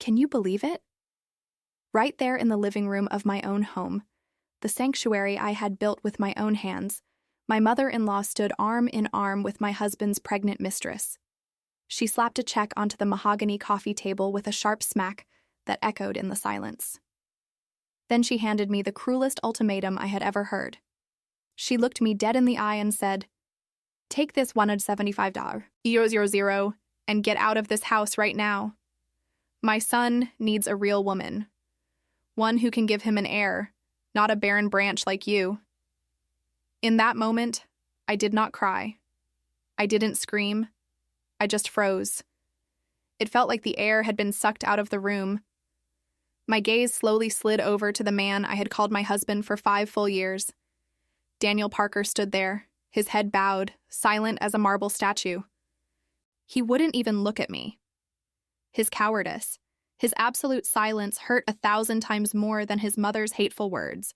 Can you believe it? Right there in the living room of my own home, the sanctuary I had built with my own hands, my mother-in-law stood arm in arm with my husband's pregnant mistress. She slapped a check onto the mahogany coffee table with a sharp smack that echoed in the silence. Then she handed me the cruelest ultimatum I had ever heard. She looked me dead in the eye and said, "Take this $175 and get out of this house right now. My son needs a real woman, one who can give him an heir, not a barren branch like you." In that moment, I did not cry. I didn't scream. I just froze. It felt like the air had been sucked out of the room. My gaze slowly slid over to the man I had called my husband for 5 full years. Daniel Parker stood there, his head bowed, silent as a marble statue. He wouldn't even look at me. His cowardice, his absolute silence hurt 1,000 times more than his mother's hateful words.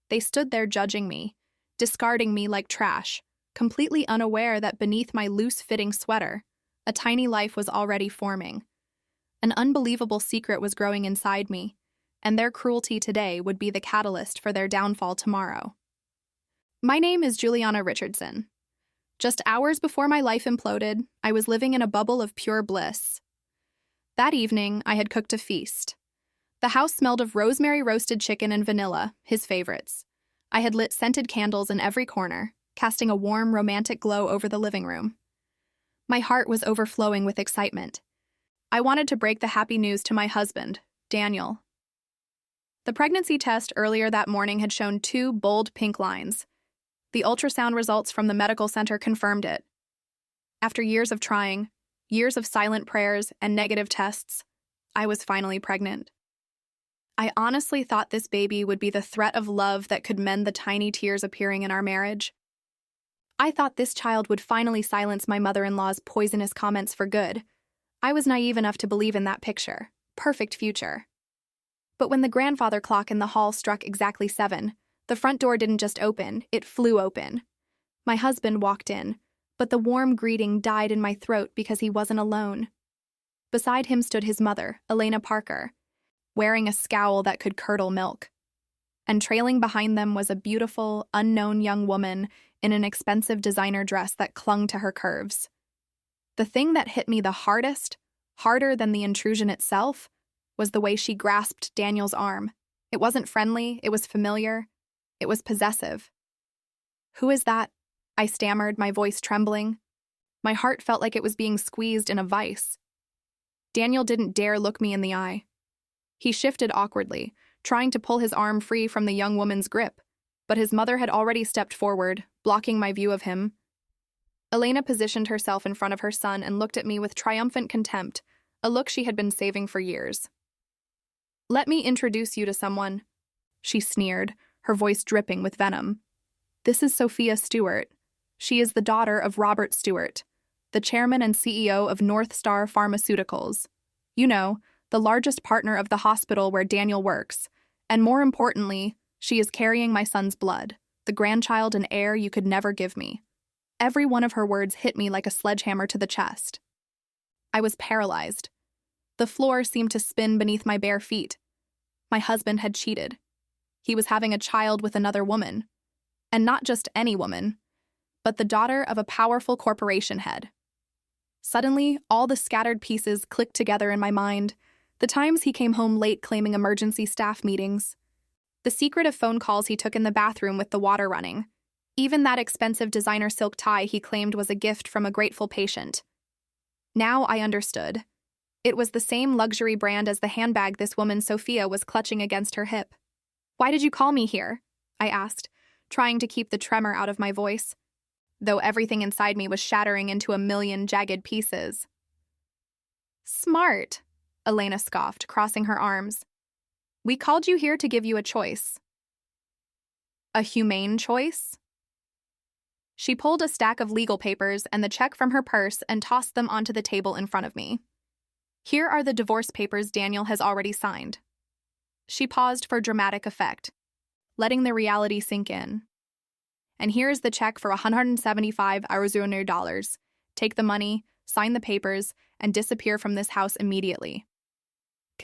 They stood there judging me, discarding me like trash, completely unaware that beneath my loose-fitting sweater, a tiny life was already forming. An unbelievable secret was growing inside me, and their cruelty today would be the catalyst for their downfall tomorrow. My name is Juliana Richardson. Just hours before my life imploded, I was living in a bubble of pure bliss. That evening, I had cooked a feast. The house smelled of rosemary roasted chicken and vanilla, his favorites. I had lit scented candles in every corner, casting a warm, romantic glow over the living room. My heart was overflowing with excitement. I wanted to break the happy news to my husband, Daniel. The pregnancy test earlier that morning had shown 2 bold pink lines. The ultrasound results from the medical center confirmed it. After years of trying, years of silent prayers and negative tests, I was finally pregnant. I honestly thought this baby would be the threat of love that could mend the tiny tears appearing in our marriage. I thought this child would finally silence my mother-in-law's poisonous comments for good. I was naive enough to believe in that picture. Perfect future. But when the grandfather clock in the hall struck exactly 7, the front door didn't just open, it flew open. My husband walked in, but the warm greeting died in my throat because he wasn't alone. Beside him stood his mother, Elena Parker, wearing a scowl that could curdle milk. And trailing behind them was a beautiful, unknown young woman in an expensive designer dress that clung to her curves. The thing that hit me the hardest, harder than the intrusion itself, was the way she grasped Daniel's arm. It wasn't friendly, it was familiar, it was possessive. "Who is that?" I stammered, my voice trembling. My heart felt like it was being squeezed in a vice. Daniel didn't dare look me in the eye. He shifted awkwardly, trying to pull his arm free from the young woman's grip, but his mother had already stepped forward, blocking my view of him. Elena positioned herself in front of her son and looked at me with triumphant contempt, a look she had been saving for years. "Let me introduce you to someone," she sneered, her voice dripping with venom. "This is Sophia Stewart. She is the daughter of Robert Stewart, the chairman and CEO of North Star Pharmaceuticals. You know, the largest partner of the hospital where Daniel works. And more importantly, she is carrying my son's blood, the grandchild and heir you could never give me." Every one of her words hit me like a sledgehammer to the chest. I was paralyzed. The floor seemed to spin beneath my bare feet. My husband had cheated. He was having a child with another woman. And not just any woman, but the daughter of a powerful corporation head. Suddenly, all the scattered pieces clicked together in my mind. The times he came home late claiming emergency staff meetings. The secretive phone calls he took in the bathroom with the water running. Even that expensive designer silk tie he claimed was a gift from a grateful patient. Now I understood. It was the same luxury brand as the handbag this woman Sophia was clutching against her hip. "Why did you call me here?" I asked, trying to keep the tremor out of my voice, though everything inside me was shattering into a million jagged pieces. "Smart," Elena scoffed, crossing her arms. "We called you here to give you a choice." "A humane choice?" She pulled a stack of legal papers and the check from her purse and tossed them onto the table in front of me. "Here are the divorce papers Daniel has already signed." She paused for dramatic effect, letting the reality sink in. "And here's the check for $175,000. Take the money, sign the papers, and disappear from this house immediately."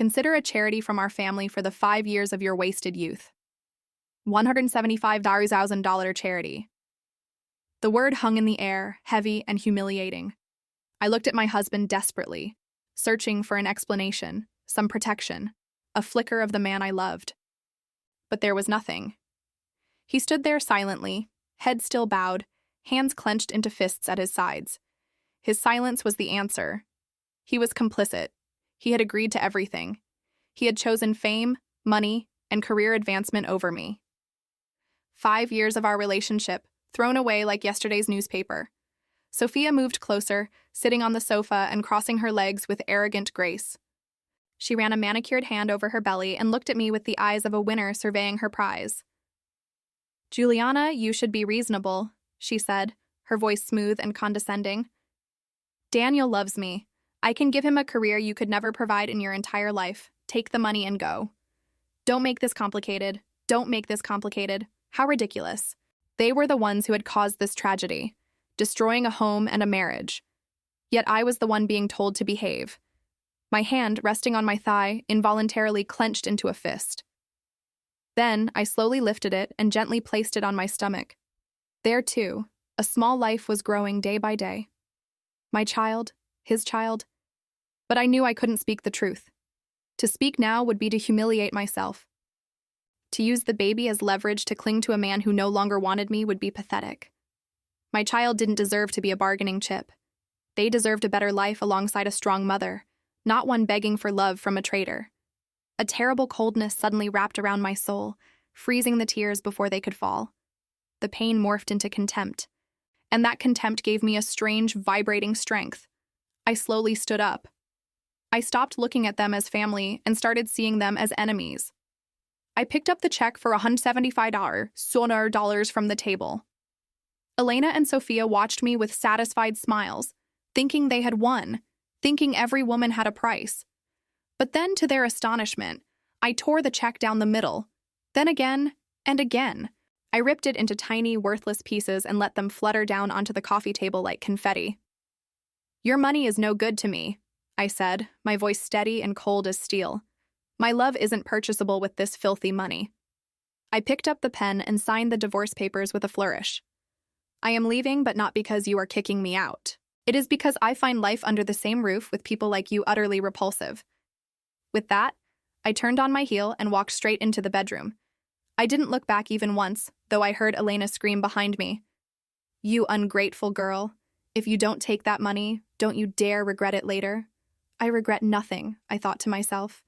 Consider a charity from our family for the 5 years of your wasted youth. $175,000 charity. The word hung in the air, heavy and humiliating. I looked at my husband desperately, searching for an explanation, some protection, a flicker of the man I loved. But there was nothing. He stood there silently, head still bowed, hands clenched into fists at his sides. His silence was the answer. He was complicit. He had agreed to everything. He had chosen fame, money, and career advancement over me. 5 years of our relationship, thrown away like yesterday's newspaper. Sophia moved closer, sitting on the sofa and crossing her legs with arrogant grace. She ran a manicured hand over her belly and looked at me with the eyes of a winner surveying her prize. "Juliana, you should be reasonable," she said, her voice smooth and condescending. "Daniel loves me. I can give him a career you could never provide in your entire life. Take the money and go. Don't make this complicated. Don't make this complicated. How ridiculous." They were the ones who had caused this tragedy, destroying a home and a marriage. Yet I was the one being told to behave. My hand, resting on my thigh, involuntarily clenched into a fist. Then I slowly lifted it and gently placed it on my stomach. There, too, a small life was growing day by day. My child, his child. But I knew I couldn't speak the truth. To speak now would be to humiliate myself. To use the baby as leverage to cling to a man who no longer wanted me would be pathetic. My child didn't deserve to be a bargaining chip. They deserved a better life alongside a strong mother, not one begging for love from a traitor. A terrible coldness suddenly wrapped around my soul, freezing the tears before they could fall. The pain morphed into contempt, and that contempt gave me a strange, vibrating strength. I slowly stood up. I stopped looking at them as family and started seeing them as enemies. I picked up the check for $175 from the table. Elena and Sophia watched me with satisfied smiles, thinking they had won, thinking every woman had a price. But then, to their astonishment, I tore the check down the middle. Then again, and again. I ripped it into tiny, worthless pieces and let them flutter down onto the coffee table like confetti. "Your money is no good to me," I said, my voice steady and cold as steel. "My love isn't purchasable with this filthy money." I picked up the pen and signed the divorce papers with a flourish. "I am leaving, but not because you are kicking me out. It is because I find life under the same roof with people like you utterly repulsive." With that, I turned on my heel and walked straight into the bedroom. I didn't look back even once, though I heard Elena scream behind me. "You ungrateful girl. If you don't take that money, don't you dare regret it later." I regret nothing, I thought to myself.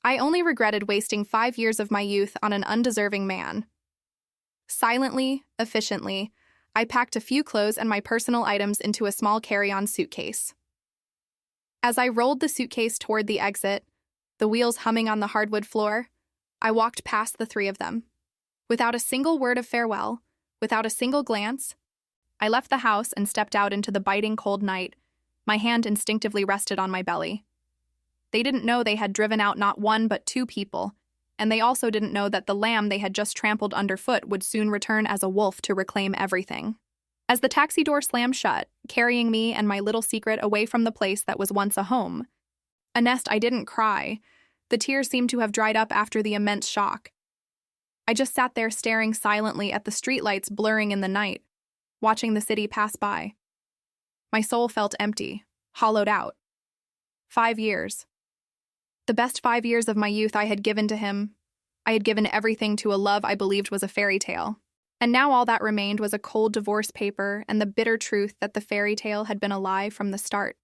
I only regretted wasting 5 years of my youth on an undeserving man. Silently, efficiently, I packed a few clothes and my personal items into a small carry-on suitcase. As I rolled the suitcase toward the exit, the wheels humming on the hardwood floor, I walked past the three of them. Without a single word of farewell, without a single glance, I left the house and stepped out into the biting cold night. My hand instinctively rested on my belly. They didn't know they had driven out not one but 2 people, and they also didn't know that the lamb they had just trampled underfoot would soon return as a wolf to reclaim everything. As the taxi door slammed shut, carrying me and my little secret away from the place that was once a home, a nest, I didn't cry. The tears seemed to have dried up after the immense shock. I just sat there staring silently at the streetlights blurring in the night, watching the city pass by. My soul felt empty, hollowed out. 5 years. The best 5 years of my youth I had given to him. I had given everything to a love I believed was a fairy tale. And now all that remained was a cold divorce paper and the bitter truth that the fairy tale had been a lie from the start.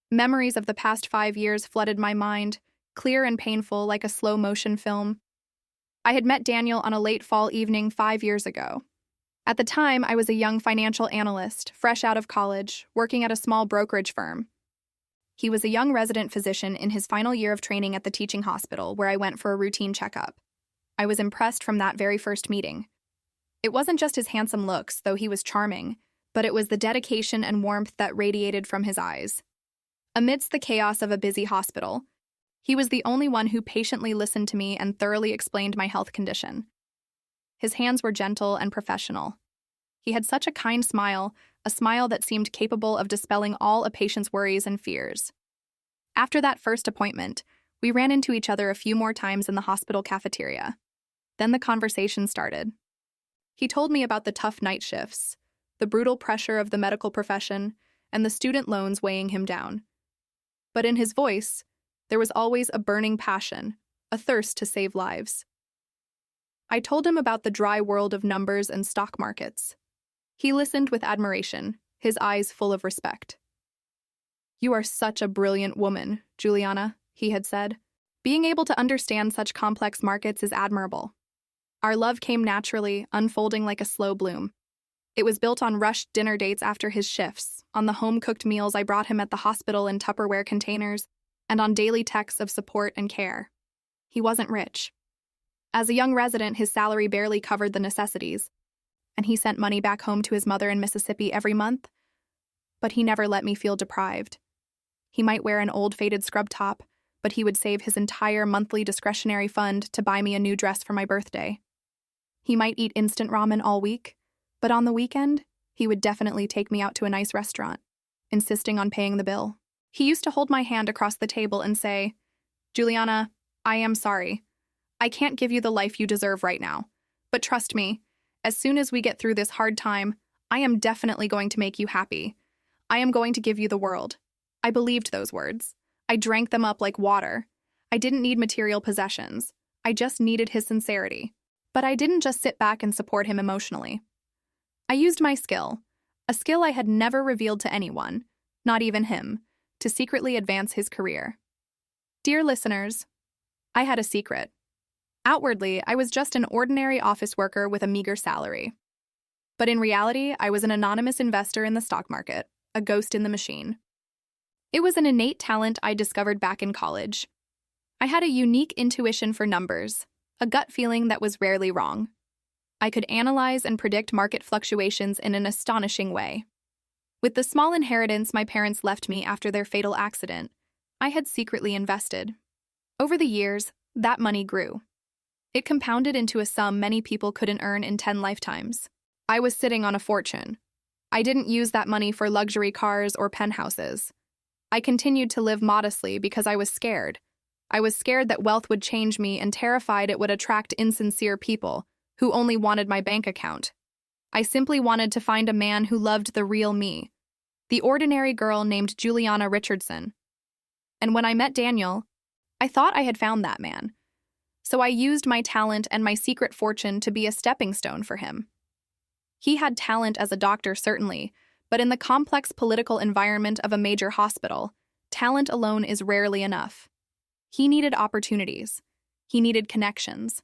Memories of the past 5 years flooded my mind, clear and painful like a slow-motion film. I had met Daniel on a late fall evening 5 years ago. At the time, I was a young financial analyst, fresh out of college, working at a small brokerage firm. He was a young resident physician in his final year of training at the teaching hospital, where I went for a routine checkup. I was impressed from that very first meeting. It wasn't just his handsome looks, though he was charming, but it was the dedication and warmth that radiated from his eyes. Amidst the chaos of a busy hospital, he was the only one who patiently listened to me and thoroughly explained my health condition. His hands were gentle and professional. He had such a kind smile, a smile that seemed capable of dispelling all a patient's worries and fears. After that first appointment, We ran into each other a few more times in the hospital cafeteria. Then the conversation started. He told me about the tough night shifts, the brutal pressure of the medical profession, and the student loans weighing him down. But in his voice, there was always a burning passion, a thirst to save lives. I told him about the dry world of numbers and stock markets. He listened with admiration, his eyes full of respect. "You are such a brilliant woman, Juliana," he had said. "Being able to understand such complex markets is admirable." Our love came naturally, unfolding like a slow bloom. It was built on rushed dinner dates after his shifts, on the home-cooked meals I brought him at the hospital in Tupperware containers, and on daily texts of support and care. He wasn't rich. As a young resident, his salary barely covered the necessities, and he sent money back home to his mother in Mississippi every month. But he never let me feel deprived. He might wear an old faded scrub top, but he would save his entire monthly discretionary fund to buy me a new dress for my birthday. He might eat instant ramen all week, but on the weekend, he would definitely take me out to a nice restaurant, insisting on paying the bill. He used to hold my hand across the table and say, "Juliana, I am sorry. I can't give you the life you deserve right now. But trust me, as soon as we get through this hard time, I am definitely going to make you happy. I am going to give you the world." I believed those words. I drank them up like water. I didn't need material possessions. I just needed his sincerity. But I didn't just sit back and support him emotionally. I used my skill, a skill I had never revealed to anyone, not even him, to secretly advance his career. Dear listeners, I had a secret. Outwardly, I was just an ordinary office worker with a meager salary. But in reality, I was an anonymous investor in the stock market, a ghost in the machine. It was an innate talent I discovered back in college. I had a unique intuition for numbers, a gut feeling that was rarely wrong. I could analyze and predict market fluctuations in an astonishing way. With the small inheritance my parents left me after their fatal accident, I had secretly invested. Over the years, that money grew. It compounded into a sum many people couldn't earn in 10 lifetimes. I was sitting on a fortune. I didn't use that money for luxury cars or penthouses. I continued to live modestly because I was scared. I was scared that wealth would change me and terrified it would attract insincere people who only wanted my bank account. I simply wanted to find a man who loved the real me, the ordinary girl named Juliana Richardson. And when I met Daniel, I thought I had found that man. So I used my talent and my secret fortune to be a stepping stone for him. He had talent as a doctor, certainly, but in the complex political environment of a major hospital, talent alone is rarely enough. He needed opportunities. He needed connections.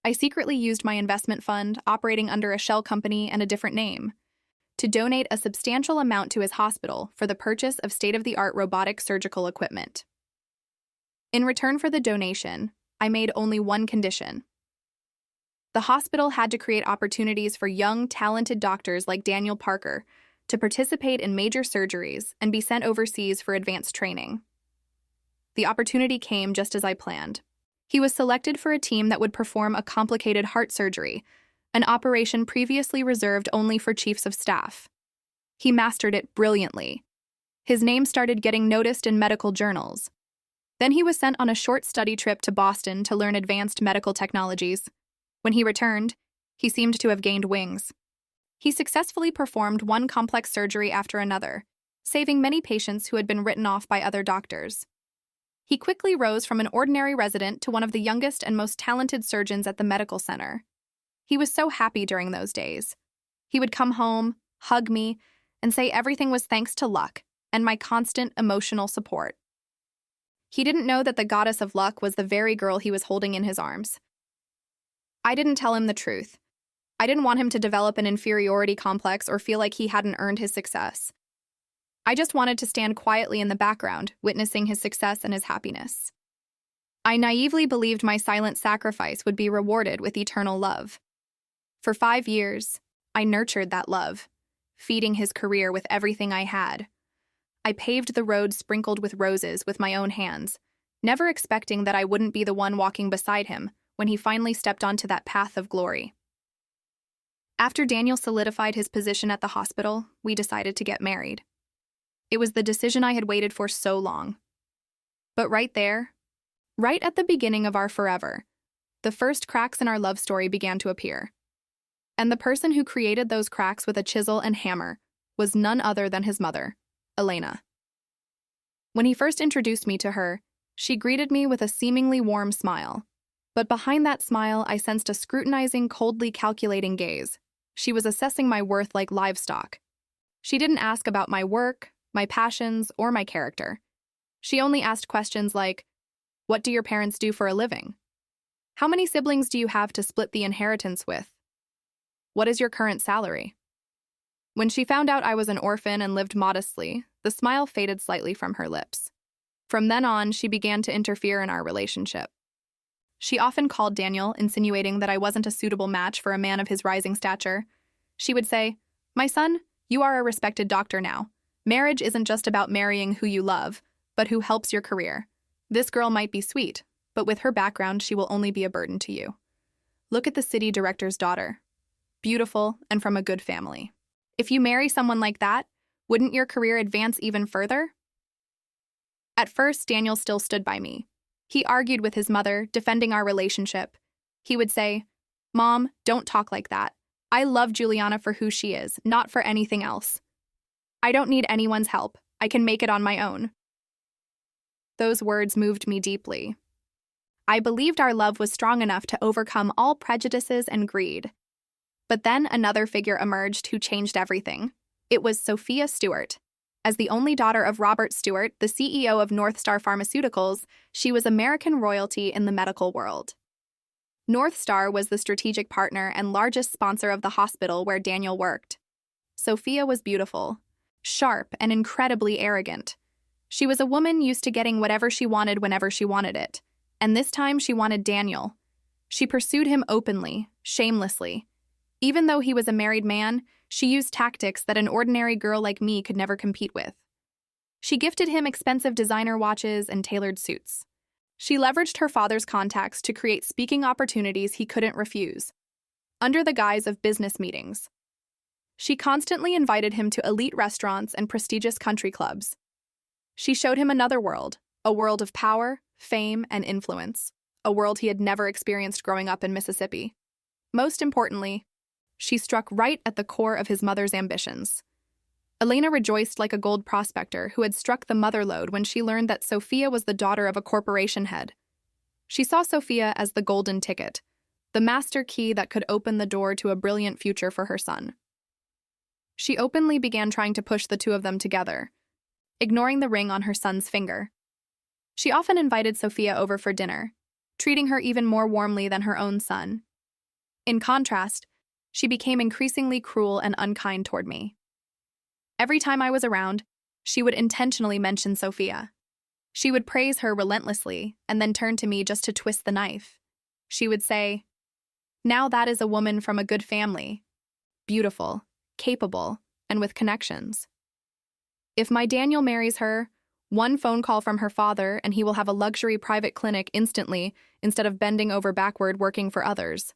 I secretly used my investment fund, operating under a shell company and a different name, to donate a substantial amount to his hospital for the purchase of state-of-the-art robotic surgical equipment. In return for the donation, I made only one condition. The hospital had to create opportunities for young, talented doctors like Daniel Parker to participate in major surgeries and be sent overseas for advanced training. The opportunity came just as I planned. He was selected for a team that would perform a complicated heart surgery, an operation previously reserved only for chiefs of staff. He mastered it brilliantly. His name started getting noticed in medical journals. Then he was sent on a short study trip to Boston to learn advanced medical technologies. When he returned, he seemed to have gained wings. He successfully performed one complex surgery after another, saving many patients who had been written off by other doctors. He quickly rose from an ordinary resident to one of the youngest and most talented surgeons at the medical center. He was so happy during those days. He would come home, hug me, and say everything was thanks to luck and my constant emotional support. He didn't know that the goddess of luck was the very girl he was holding in his arms. I didn't tell him the truth. I didn't want him to develop an inferiority complex or feel like he hadn't earned his success. I just wanted to stand quietly in the background, witnessing his success and his happiness. I naively believed my silent sacrifice would be rewarded with eternal love. For 5 years, I nurtured that love, feeding his career with everything I had. I paved the road sprinkled with roses with my own hands, never expecting that I wouldn't be the one walking beside him when he finally stepped onto that path of glory. After Daniel solidified his position at the hospital, we decided to get married. It was the decision I had waited for so long. But right there, Right at the beginning of our forever, the first cracks in our love story began to appear. And the person who created those cracks with a chisel and hammer was none other than his mother, Elena. When he first introduced me to her, she greeted me with a seemingly warm smile. But behind that smile, I sensed a scrutinizing, coldly calculating gaze. She was assessing my worth like livestock. She didn't ask about my work, my passions, or my character. She only asked questions like, "What do your parents do for a living? How many siblings do you have to split the inheritance with? What is your current salary?" When she found out I was an orphan and lived modestly, the smile faded slightly from her lips. From then on, she began to interfere in our relationship. She often called Daniel, insinuating that I wasn't a suitable match for a man of his rising stature. She would say, "My son, you are a respected doctor now. Marriage isn't just about marrying who you love, but who helps your career. This girl might be sweet, but with her background, she will only be a burden to you. Look at the city director's daughter. Beautiful and from a good family. If you marry someone like that, wouldn't your career advance even further?" At first, Daniel still stood by me. He argued with his mother, defending our relationship. He would say, "Mom, don't talk like that. I love Juliana for who she is, not for anything else. I don't need anyone's help. I can make it on my own." Those words moved me deeply. I believed our love was strong enough to overcome all prejudices and greed. But then another figure emerged who changed everything. It was Sophia Stewart. As the only daughter of Robert Stewart, the CEO of North Star Pharmaceuticals, she was American royalty in the medical world. North Star was the strategic partner and largest sponsor of the hospital where Daniel worked. Sophia was beautiful, sharp, and incredibly arrogant. She was a woman used to getting whatever she wanted whenever she wanted it, and this time she wanted Daniel. She pursued him openly, shamelessly. Even though he was a married man, she used tactics that an ordinary girl like me could never compete with. She gifted him expensive designer watches and tailored suits. She leveraged her father's contacts to create speaking opportunities he couldn't refuse, under the guise of business meetings. She constantly invited him to elite restaurants and prestigious country clubs. She showed him another world, a world of power, fame, and influence, a world he had never experienced growing up in Mississippi. Most importantly, she struck right at the core of his mother's ambitions. Elena rejoiced like a gold prospector who had struck the mother lode when she learned that Sophia was the daughter of a corporation head. She saw Sophia as the golden ticket, the master key that could open the door to a brilliant future for her son. She openly began trying to push the two of them together, ignoring the ring on her son's finger. She often invited Sophia over for dinner, treating her even more warmly than her own son. In contrast, she became increasingly cruel and unkind toward me. Every time I was around, she would intentionally mention Sophia. She would praise her relentlessly and then turn to me just to twist the knife. She would say, "Now that is a woman from a good family, beautiful, capable, and with connections. If my Daniel marries her, one phone call from her father and he will have a luxury private clinic instantly instead of bending over backward working for others."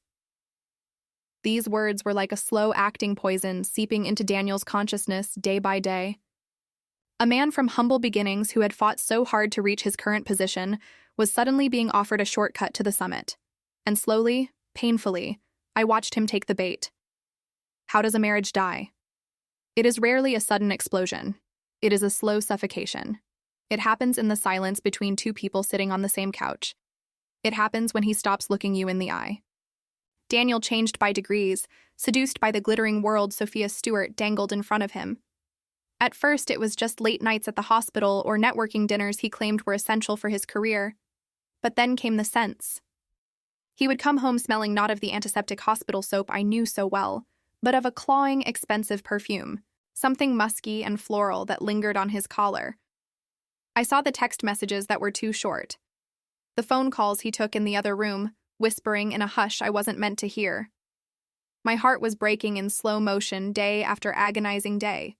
These words were like a slow-acting poison seeping into Daniel's consciousness day by day. A man from humble beginnings who had fought so hard to reach his current position was suddenly being offered a shortcut to the summit. And slowly, painfully, I watched him take the bait. How does a marriage die? It is rarely a sudden explosion. It is a slow suffocation. It happens in the silence between two people sitting on the same couch. It happens when he stops looking you in the eye. Daniel changed by degrees, seduced by the glittering world Sophia Stewart dangled in front of him. At first, it was just late nights at the hospital or networking dinners he claimed were essential for his career. But then came the scents. He would come home smelling not of the antiseptic hospital soap I knew so well, but of a clawing, expensive perfume, something musky and floral that lingered on his collar. I saw the text messages that were too short, the phone calls he took in the other room, whispering in a hush I wasn't meant to hear. My heart was breaking in slow motion day after agonizing day.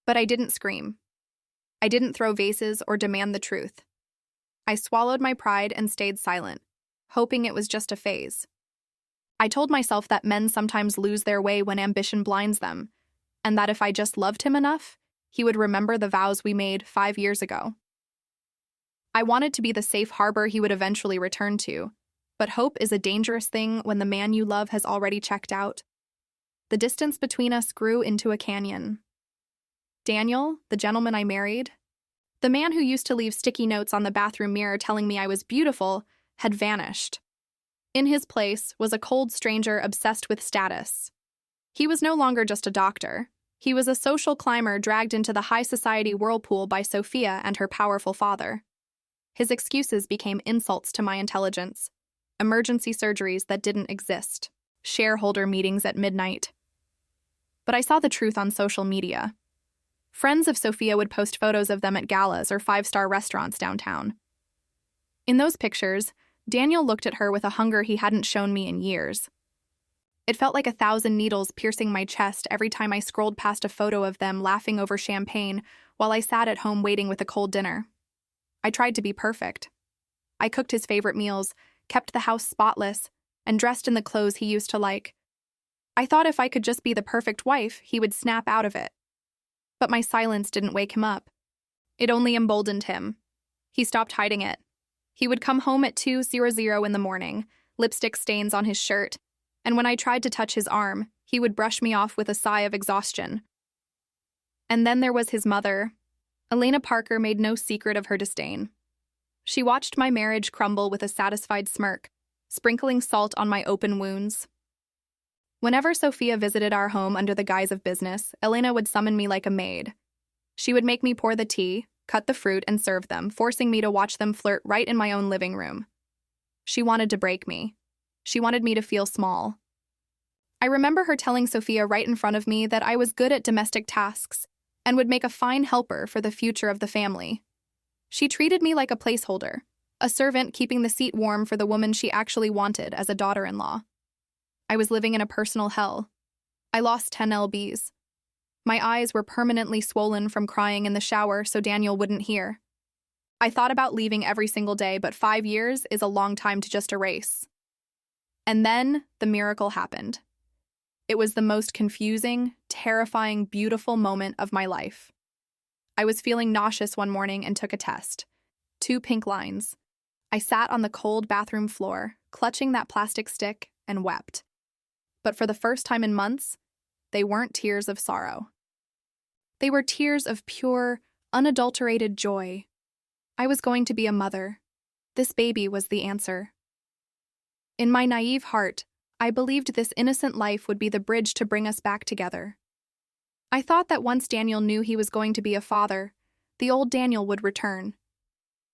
But I didn't scream. I didn't throw vases or demand the truth. I swallowed my pride and stayed silent, hoping it was just a phase. I told myself that men sometimes lose their way when ambition blinds them, and that if I just loved him enough, he would remember the vows we made 5 years ago. I wanted to be the safe harbor he would eventually return to, but hope is a dangerous thing when the man you love has already checked out. The distance between us grew into a canyon. Daniel, the gentleman I married, the man who used to leave sticky notes on the bathroom mirror telling me I was beautiful, had vanished. In his place was a cold stranger obsessed with status. He was no longer just a doctor. He was a social climber dragged into the high society whirlpool by Sophia and her powerful father. His excuses became insults to my intelligence. Emergency surgeries that didn't exist. Shareholder meetings at midnight. But I saw the truth on social media. Friends of Sophia would post photos of them at galas or five-star restaurants downtown. In those pictures, Daniel looked at her with a hunger he hadn't shown me in years. It felt like 1,000 needles piercing my chest every time I scrolled past a photo of them laughing over champagne while I sat at home waiting with a cold dinner. I tried to be perfect. I cooked his favorite meals, kept the house spotless, and dressed in the clothes he used to like. I thought if I could just be the perfect wife, he would snap out of it. But my silence didn't wake him up. It only emboldened him. He stopped hiding it. He would come home at 2:00 in the morning, lipstick stains on his shirt, and when I tried to touch his arm, he would brush me off with a sigh of exhaustion. And then there was his mother. Elena Parker made no secret of her disdain. She watched my marriage crumble with a satisfied smirk, sprinkling salt on my open wounds. Whenever Sophia visited our home under the guise of business, Elena would summon me like a maid. She would make me pour the tea, cut the fruit, and serve them, forcing me to watch them flirt right in my own living room. She wanted to break me. She wanted me to feel small. I remember her telling Sophia right in front of me that I was good at domestic tasks and would make a fine helper for the future of the family. She treated me like a placeholder, a servant keeping the seat warm for the woman she actually wanted as a daughter-in-law. I was living in a personal hell. I lost 10 lbs. My eyes were permanently swollen from crying in the shower so Daniel wouldn't hear. I thought about leaving every single day, but 5 years is a long time to just erase. And then the miracle happened. It was the most confusing, terrifying, beautiful moment of my life. I was feeling nauseous one morning and took a test. 2 pink lines. I sat on the cold bathroom floor, clutching that plastic stick, and wept. But for the first time in months, they weren't tears of sorrow. They were tears of pure, unadulterated joy. I was going to be a mother. This baby was the answer. In my naive heart, I believed this innocent life would be the bridge to bring us back together. I thought that once Daniel knew he was going to be a father, the old Daniel would return.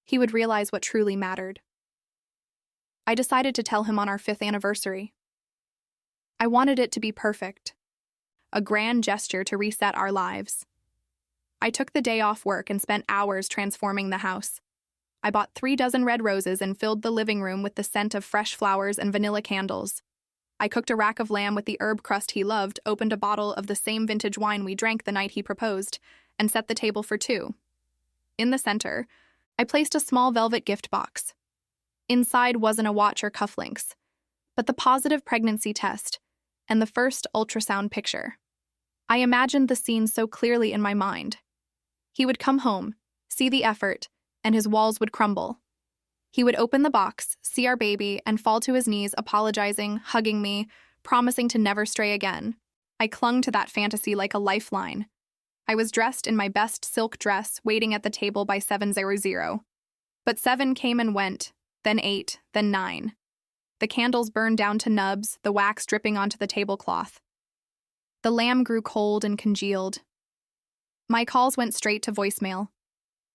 He would realize what truly mattered. I decided to tell him on our 5th anniversary. I wanted it to be perfect, a grand gesture to reset our lives. I took the day off work and spent hours transforming the house. I bought 3 dozen red roses and filled the living room with the scent of fresh flowers and vanilla candles. I cooked a rack of lamb with the herb crust he loved, opened a bottle of the same vintage wine we drank the night he proposed, and set the table for 2. In the center, I placed a small velvet gift box. Inside wasn't a watch or cufflinks, but the positive pregnancy test and the first ultrasound picture. I imagined the scene so clearly in my mind. He would come home, see the effort, and his walls would crumble. He would open the box, see our baby, and fall to his knees, apologizing, hugging me, promising to never stray again. I clung to that fantasy like a lifeline. I was dressed in my best silk dress, waiting at the table by 7:00. But 7 came and went, then 8, then 9. The candles burned down to nubs, the wax dripping onto the tablecloth. The lamb grew cold and congealed. My calls went straight to voicemail.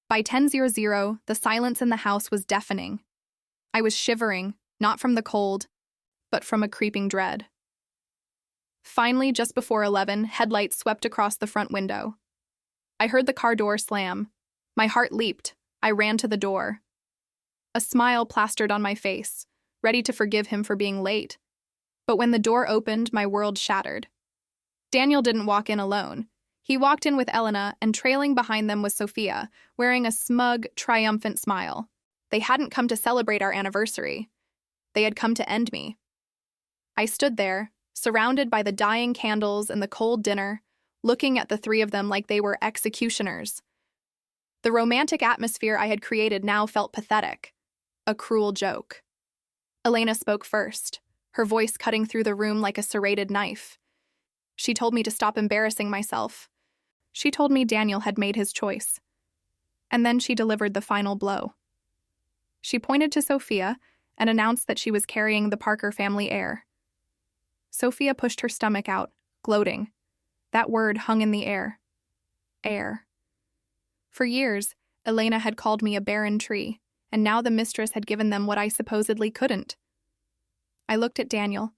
By 10:00, the silence in the house was deafening. I was shivering, not from the cold, but from a creeping dread. Finally, just before 11, headlights swept across the front window. I heard the car door slam. My heart leaped. I ran to the door. A smile plastered on my face, ready to forgive him for being late. But when the door opened, my world shattered. Daniel didn't walk in alone. He walked in with Elena, and trailing behind them was Sophia, wearing a smug, triumphant smile. They hadn't come to celebrate our anniversary. They had come to end me. I stood there, surrounded by the dying candles and the cold dinner, looking at the 3 of them like they were executioners. The romantic atmosphere I had created now felt pathetic, a cruel joke. Elena spoke first, her voice cutting through the room like a serrated knife. She told me to stop embarrassing myself. She told me Daniel had made his choice. And then she delivered the final blow. She pointed to Sophia and announced that she was carrying the Parker family heir. Sophia pushed her stomach out, gloating. That word hung in the air. Heir. For years, Elena had called me a barren tree, and now the mistress had given them what I supposedly couldn't. I looked at Daniel,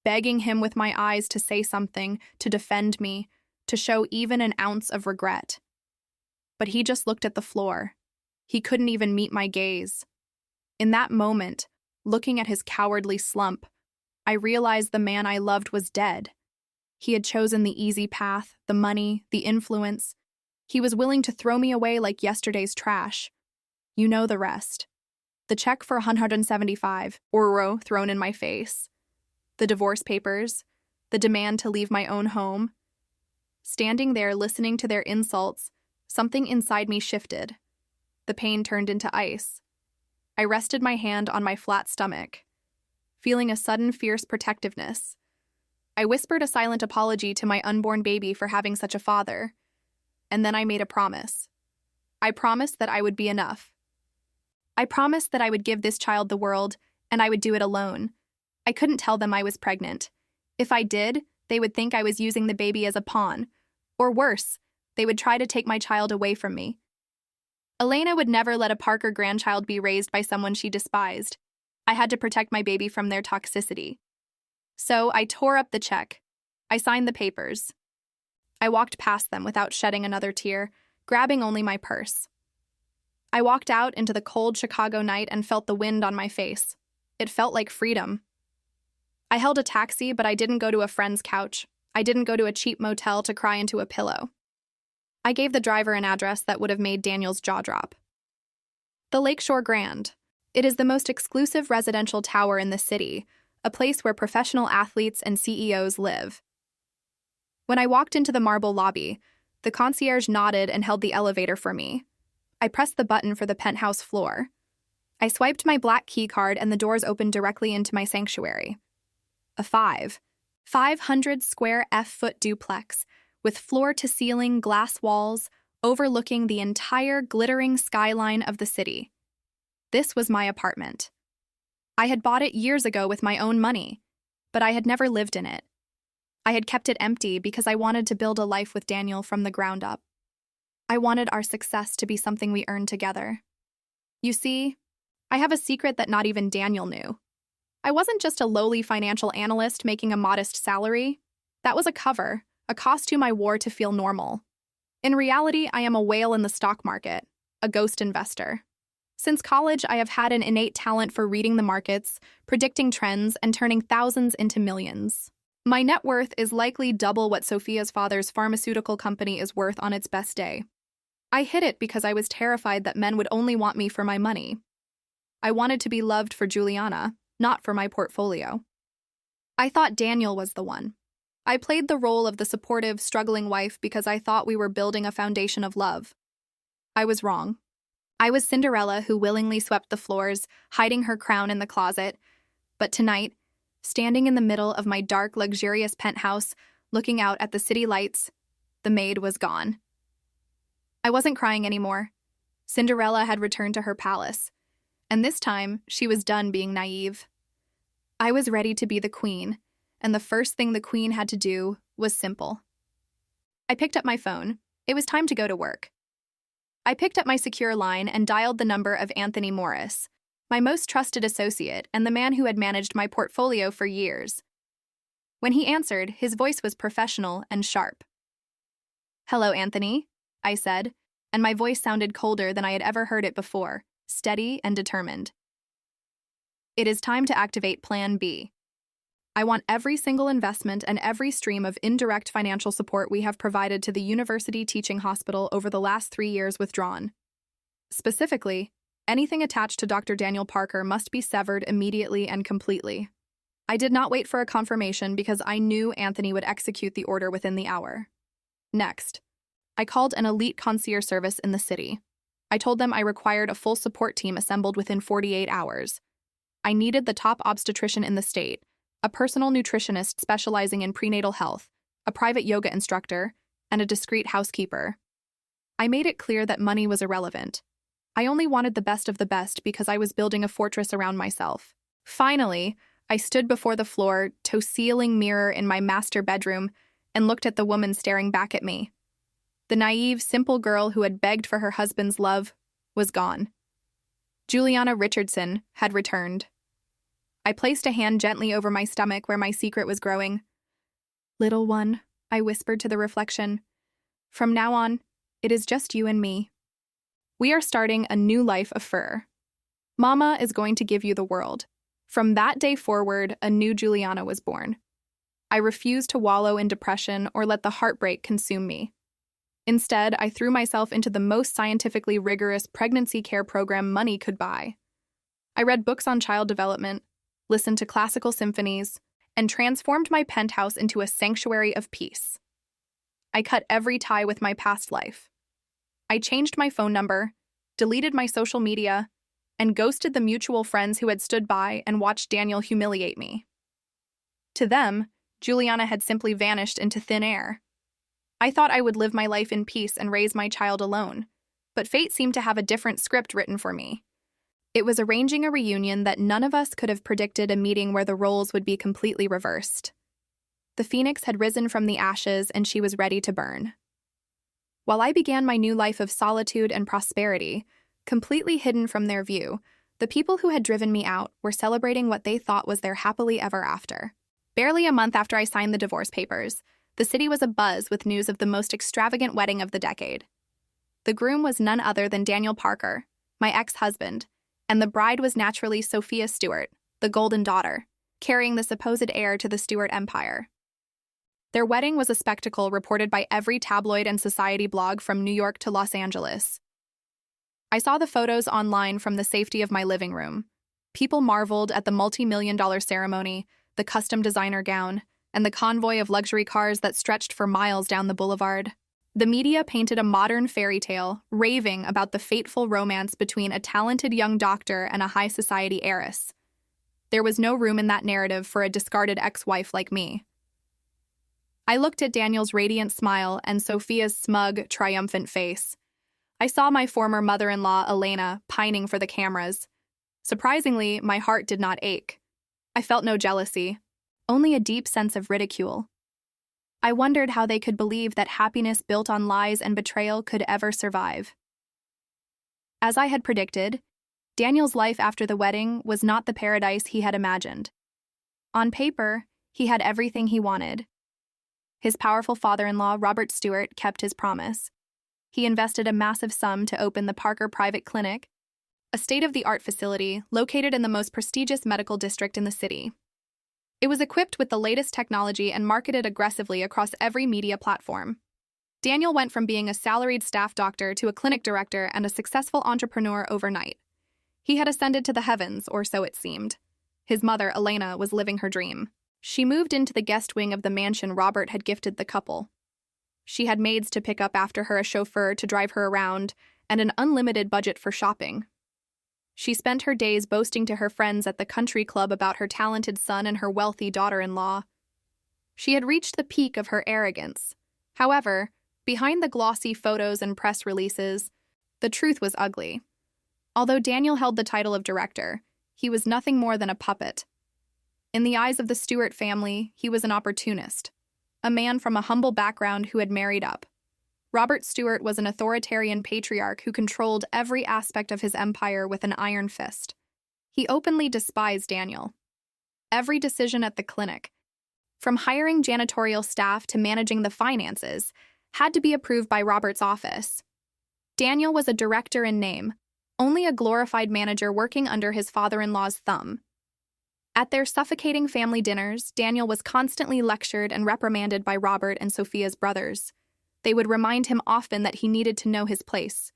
begging him with my eyes to say something, to defend me, to show even an ounce of regret. But he just looked at the floor. He couldn't even meet my gaze. In that moment, looking at his cowardly slump, I realized the man I loved was dead. He had chosen the easy path, the money, the influence. He was willing to throw me away like yesterday's trash. You know the rest. The check for €175 thrown in my face. The divorce papers. The demand to leave my own home. Standing there listening to their insults, something inside me shifted. The pain turned into ice. I rested my hand on my flat stomach, feeling a sudden fierce protectiveness. I whispered a silent apology to my unborn baby for having such a father. And then I made a promise. I promised that I would be enough. I promised that I would give this child the world, and I would do it alone. I couldn't tell them I was pregnant. If I did, they would think I was using the baby as a pawn. Or worse, they would try to take my child away from me. Elena would never let a Parker grandchild be raised by someone she despised. I had to protect my baby from their toxicity. So I tore up the check. I signed the papers. I walked past them without shedding another tear, grabbing only my purse. I walked out into the cold Chicago night and felt the wind on my face. It felt like freedom. I held a taxi, but I didn't go to a friend's couch. I didn't go to a cheap motel to cry into a pillow. I gave the driver an address that would have made Daniel's jaw drop. The Lakeshore Grand. It is the most exclusive residential tower in the city, a place where professional athletes and CEOs live. When I walked into the marble lobby, the concierge nodded and held the elevator for me. I pressed the button for the penthouse floor. I swiped my black key card and the doors opened directly into my sanctuary. A 500 square F-foot duplex with floor-to-ceiling glass walls overlooking the entire glittering skyline of the city. This was my apartment. I had bought it years ago with my own money, but I had never lived in it. I had kept it empty because I wanted to build a life with Daniel from the ground up. I wanted our success to be something we earned together. You see, I have a secret that not even Daniel knew. I wasn't just a lowly financial analyst making a modest salary. That was a cover, a costume I wore to feel normal. In reality, I am a whale in the stock market, a ghost investor. Since college, I have had an innate talent for reading the markets, predicting trends, and turning thousands into millions. My net worth is likely double what Sophia's father's pharmaceutical company is worth on its best day. I hid it because I was terrified that men would only want me for my money. I wanted to be loved for Juliana, not for my portfolio. I thought Daniel was the one. I played the role of the supportive, struggling wife because I thought we were building a foundation of love. I was wrong. I was Cinderella who willingly swept the floors, hiding her crown in the closet. But tonight, standing in the middle of my dark, luxurious penthouse, looking out at the city lights, the maid was gone. I wasn't crying anymore. Cinderella had returned to her palace, and this time she was done being naive. I was ready to be the queen, and the first thing the queen had to do was simple. I picked up my phone. It was time to go to work. I picked up my secure line and dialed the number of Anthony Morris, my most trusted associate and the man who had managed my portfolio for years. When he answered, his voice was professional and sharp. "Hello, Anthony," I said, and my voice sounded colder than I had ever heard it before, steady and determined. "It is time to activate Plan B. I want every single investment and every stream of indirect financial support we have provided to the University Teaching Hospital over the last 3 years withdrawn. Specifically, anything attached to Dr. Daniel Parker must be severed immediately and completely." I did not wait for a confirmation because I knew Anthony would execute the order within the hour. Next, I called an elite concierge service in the city. I told them I required a full support team assembled within 48 hours. I needed the top obstetrician in the state, a personal nutritionist specializing in prenatal health, a private yoga instructor, and a discreet housekeeper. I made it clear that money was irrelevant. I only wanted the best of the best because I was building a fortress around myself. Finally, I stood before the floor-to-ceiling mirror in my master bedroom and looked at the woman staring back at me. The naive, simple girl who had begged for her husband's love was gone. Juliana Richardson had returned. I placed a hand gently over my stomach where my secret was growing. "Little one," I whispered to the reflection, "from now on, it is just you and me. We are starting a new life of fur. Mama is going to give you the world." From that day forward, a new Juliana was born. I refused to wallow in depression or let the heartbreak consume me. Instead, I threw myself into the most scientifically rigorous pregnancy care program money could buy. I read books on child development, listened to classical symphonies, and transformed my penthouse into a sanctuary of peace. I cut every tie with my past life. I changed my phone number, deleted my social media, and ghosted the mutual friends who had stood by and watched Daniel humiliate me. To them, Juliana had simply vanished into thin air. I thought I would live my life in peace and raise my child alone, but fate seemed to have a different script written for me. It was arranging a reunion that none of us could have predicted, a meeting where the roles would be completely reversed. The phoenix had risen from the ashes and she was ready to burn. While I began my new life of solitude and prosperity, completely hidden from their view, the people who had driven me out were celebrating what they thought was their happily ever after. Barely a month after I signed the divorce papers, the city was abuzz with news of the most extravagant wedding of the decade. The groom was none other than Daniel Parker, my ex-husband, and the bride was naturally Sophia Stewart, the golden daughter, carrying the supposed heir to the Stewart Empire. Their wedding was a spectacle reported by every tabloid and society blog from New York to Los Angeles. I saw the photos online from the safety of my living room. People marveled at the multi-million-dollar ceremony, the custom designer gown, and the convoy of luxury cars that stretched for miles down the boulevard. The media painted a modern fairy tale, raving about the fateful romance between a talented young doctor and a high society heiress. There was no room in that narrative for a discarded ex-wife like me. I looked at Daniel's radiant smile and Sophia's smug, triumphant face. I saw my former mother-in-law, Elena, pining for the cameras. Surprisingly, my heart did not ache. I felt no jealousy, only a deep sense of ridicule. I wondered how they could believe that happiness built on lies and betrayal could ever survive. As I had predicted, Daniel's life after the wedding was not the paradise he had imagined. On paper, he had everything he wanted. His powerful father-in-law, Robert Stewart, kept his promise. He invested a massive sum to open the Parker Private Clinic, a state-of-the-art facility located in the most prestigious medical district in the city. It was equipped with the latest technology and marketed aggressively across every media platform. Daniel went from being a salaried staff doctor to a clinic director and a successful entrepreneur overnight. He had ascended to the heavens, or so it seemed. His mother, Elena, was living her dream. She moved into the guest wing of the mansion Robert had gifted the couple. She had maids to pick up after her, a chauffeur to drive her around, and an unlimited budget for shopping. She spent her days boasting to her friends at the country club about her talented son and her wealthy daughter-in-law. She had reached the peak of her arrogance. However, behind the glossy photos and press releases, the truth was ugly. Although Daniel held the title of director, he was nothing more than a puppet. In the eyes of the Stewart family, he was an opportunist, a man from a humble background who had married up. Robert Stewart was an authoritarian patriarch who controlled every aspect of his empire with an iron fist. He openly despised Daniel. Every decision at the clinic, from hiring janitorial staff to managing the finances, had to be approved by Robert's office. Daniel was a director in name, only a glorified manager working under his father-in-law's thumb. At their suffocating family dinners, Daniel was constantly lectured and reprimanded by Robert and Sophia's brothers. They would remind him often that he needed to know his place,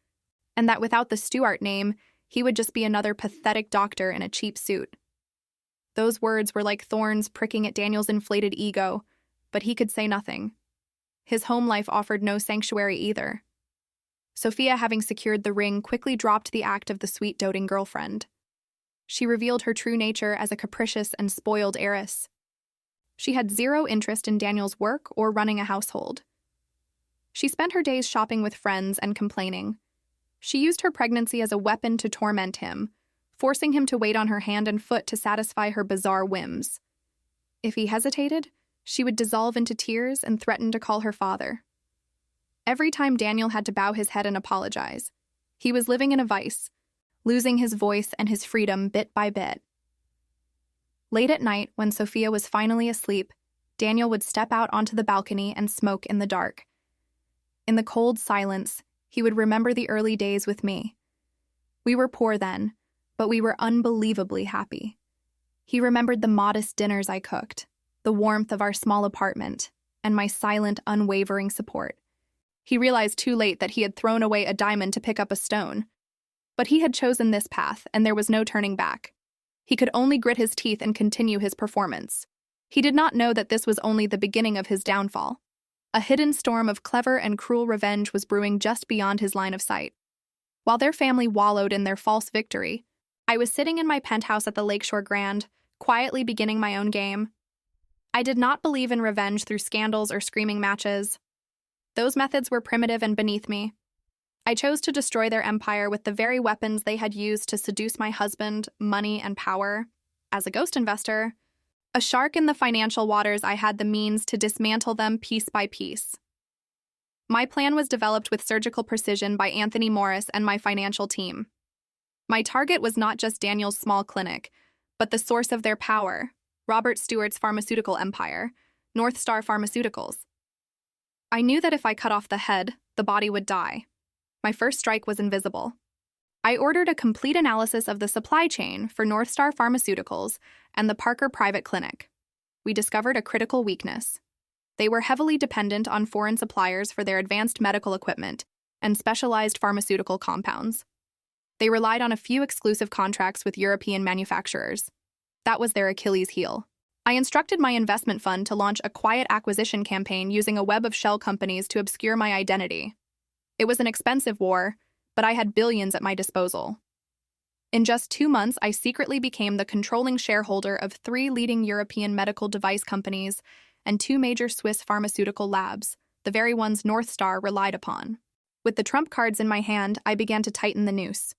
and that without the Stewart name, he would just be another pathetic doctor in a cheap suit. Those words were like thorns pricking at Daniel's inflated ego, but he could say nothing. His home life offered no sanctuary either. Sophia, having secured the ring, quickly dropped the act of the sweet, doting girlfriend. She revealed her true nature as a capricious and spoiled heiress. She had zero interest in Daniel's work or running a household. She spent her days shopping with friends and complaining. She used her pregnancy as a weapon to torment him, forcing him to wait on her hand and foot to satisfy her bizarre whims. If he hesitated, she would dissolve into tears and threaten to call her father. Every time Daniel had to bow his head and apologize, he was living in a vice, losing his voice and his freedom bit by bit. Late at night, when Sophia was finally asleep, Daniel would step out onto the balcony and smoke in the dark. In the cold silence, he would remember the early days with me. We were poor then, but we were unbelievably happy. He remembered the modest dinners I cooked, the warmth of our small apartment, and my silent, unwavering support. He realized too late that he had thrown away a diamond to pick up a stone. But he had chosen this path, and there was no turning back. He could only grit his teeth and continue his performance. He did not know that this was only the beginning of his downfall. A hidden storm of clever and cruel revenge was brewing just beyond his line of sight. While their family wallowed in their false victory, I was sitting in my penthouse at the Lakeshore Grand, quietly beginning my own game. I did not believe in revenge through scandals or screaming matches. Those methods were primitive and beneath me. I chose to destroy their empire with the very weapons they had used to seduce my husband, money, and power. As a ghost investor, a shark in the financial waters, I had the means to dismantle them piece by piece. My plan was developed with surgical precision by Anthony Morris and my financial team. My target was not just Daniel's small clinic, but the source of their power, Robert Stewart's pharmaceutical empire, North Star Pharmaceuticals. I knew that if I cut off the head, the body would die. My first strike was invisible. I ordered a complete analysis of the supply chain for North Star Pharmaceuticals and the Parker Private Clinic. We discovered a critical weakness. They were heavily dependent on foreign suppliers for their advanced medical equipment and specialized pharmaceutical compounds. They relied on a few exclusive contracts with European manufacturers. That was their Achilles heel. I instructed my investment fund to launch a quiet acquisition campaign using a web of shell companies to obscure my identity. It was an expensive war, but I had billions at my disposal. In just 2 months, I secretly became the controlling shareholder of 3 leading European medical device companies and 2 major Swiss pharmaceutical labs, the very ones North Star relied upon. With the trump cards in my hand, I began to tighten the noose.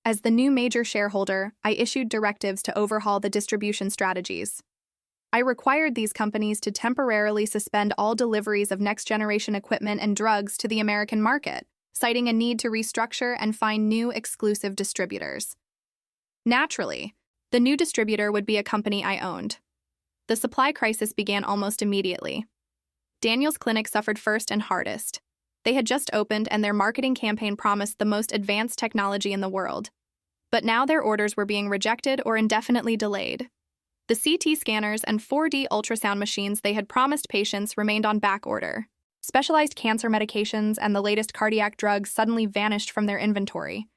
As the new major shareholder, I issued directives to overhaul the distribution strategies. I required these companies to temporarily suspend all deliveries of next-generation equipment and drugs to the American market, citing a need to restructure and find new exclusive distributors. Naturally, the new distributor would be a company I owned. The supply crisis began almost immediately. Daniel's clinic suffered first and hardest. They had just opened and their marketing campaign promised the most advanced technology in the world. But now their orders were being rejected or indefinitely delayed. The CT scanners and 4D ultrasound machines they had promised patients remained on back order. Specialized cancer medications and the latest cardiac drugs suddenly vanished from their inventory.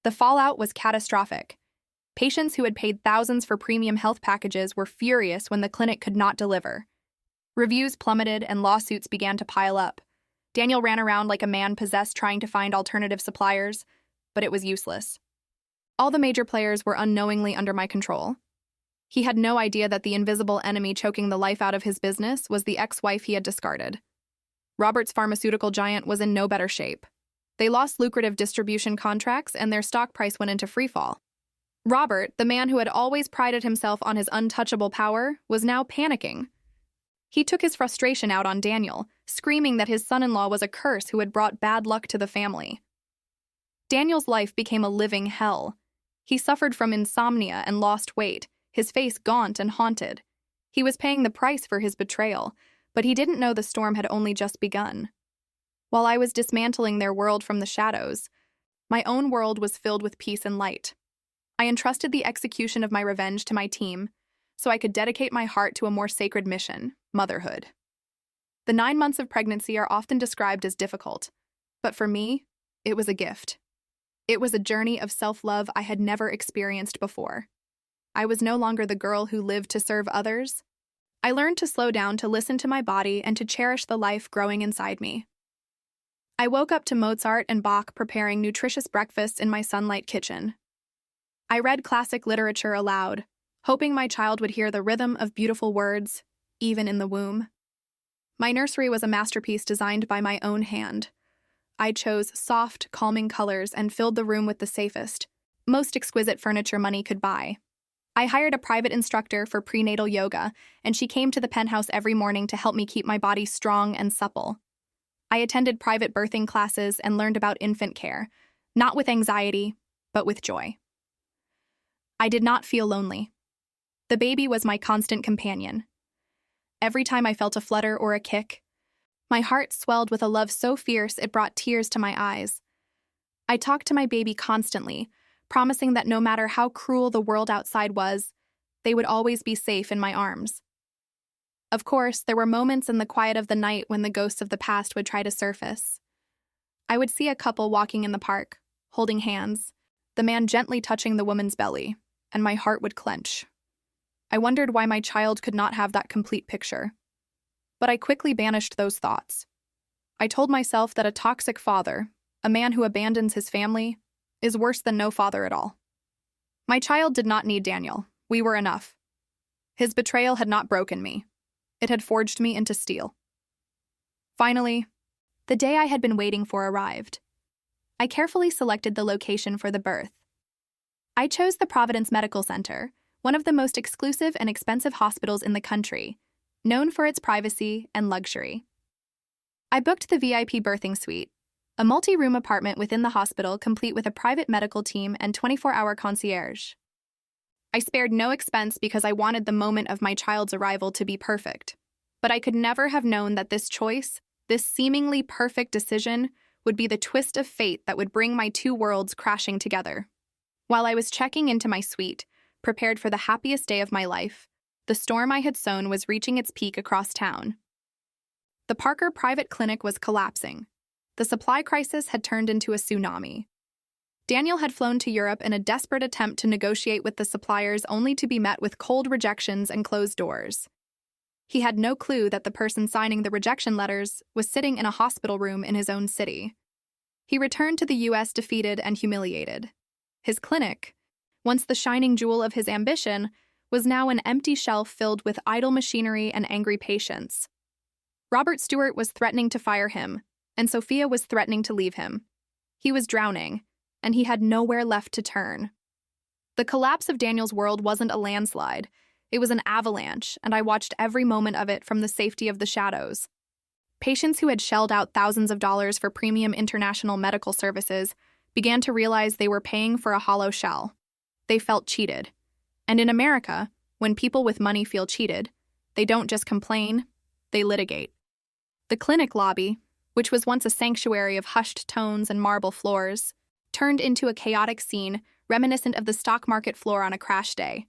The fallout was catastrophic. Patients who had paid thousands for premium health packages were furious when the clinic could not deliver. Reviews plummeted and lawsuits began to pile up. Daniel ran around like a man possessed trying to find alternative suppliers, but it was useless. All the major players were unknowingly under my control. He had no idea that the invisible enemy choking the life out of his business was the ex-wife he had discarded. Robert's pharmaceutical giant was in no better shape. They lost lucrative distribution contracts and their stock price went into freefall. Robert, the man who had always prided himself on his untouchable power, was now panicking. He took his frustration out on Daniel, screaming that his son-in-law was a curse who had brought bad luck to the family. Daniel's life became a living hell. He suffered from insomnia and lost weight, his face gaunt and haunted. He was paying the price for his betrayal, but he didn't know the storm had only just begun. While I was dismantling their world from the shadows, my own world was filled with peace and light. I entrusted the execution of my revenge to my team, so I could dedicate my heart to a more sacred mission, motherhood. The 9 months of pregnancy are often described as difficult, but for me, it was a gift. It was a journey of self-love I had never experienced before. I was no longer the girl who lived to serve others. I learned to slow down, to listen to my body, and to cherish the life growing inside me. I woke up to Mozart and Bach preparing nutritious breakfasts in my sunlight kitchen. I read classic literature aloud, hoping my child would hear the rhythm of beautiful words, even in the womb. My nursery was a masterpiece designed by my own hand. I chose soft, calming colors and filled the room with the safest, most exquisite furniture money could buy. I hired a private instructor for prenatal yoga, and she came to the penthouse every morning to help me keep my body strong and supple. I attended private birthing classes and learned about infant care, not with anxiety, but with joy. I did not feel lonely. The baby was my constant companion. Every time I felt a flutter or a kick, my heart swelled with a love so fierce it brought tears to my eyes. I talked to my baby constantly, promising that no matter how cruel the world outside was, they would always be safe in my arms. Of course, there were moments in the quiet of the night when the ghosts of the past would try to surface. I would see a couple walking in the park, holding hands, the man gently touching the woman's belly, and my heart would clench. I wondered why my child could not have that complete picture. But I quickly banished those thoughts. I told myself that a toxic father, a man who abandons his family, is worse than no father at all. My child did not need Daniel. We were enough. His betrayal had not broken me. It had forged me into steel. Finally, the day I had been waiting for arrived. I carefully selected the location for the birth. I chose the Providence Medical Center, one of the most exclusive and expensive hospitals in the country, known for its privacy and luxury. I booked the VIP birthing suite, a multi-room apartment within the hospital complete with a private medical team and 24-hour concierge. I spared no expense because I wanted the moment of my child's arrival to be perfect. But I could never have known that this choice, this seemingly perfect decision, would be the twist of fate that would bring my two worlds crashing together. While I was checking into my suite, prepared for the happiest day of my life, the storm I had sown was reaching its peak across town. The Parker Private Clinic was collapsing. The supply crisis had turned into a tsunami. Daniel had flown to Europe in a desperate attempt to negotiate with the suppliers only to be met with cold rejections and closed doors. He had no clue that the person signing the rejection letters was sitting in a hospital room in his own city. He returned to the U.S. defeated and humiliated. His clinic, once the shining jewel of his ambition, was now an empty shelf filled with idle machinery and angry patients. Robert Stewart was threatening to fire him, and Sophia was threatening to leave him. He was drowning, and he had nowhere left to turn. The collapse of Daniel's world wasn't a landslide. It was an avalanche, and I watched every moment of it from the safety of the shadows. Patients who had shelled out thousands of dollars for premium international medical services began to realize they were paying for a hollow shell. They felt cheated. And in America, when people with money feel cheated, they don't just complain, they litigate. The clinic lobby, which was once a sanctuary of hushed tones and marble floors, turned into a chaotic scene reminiscent of the stock market floor on a crash day.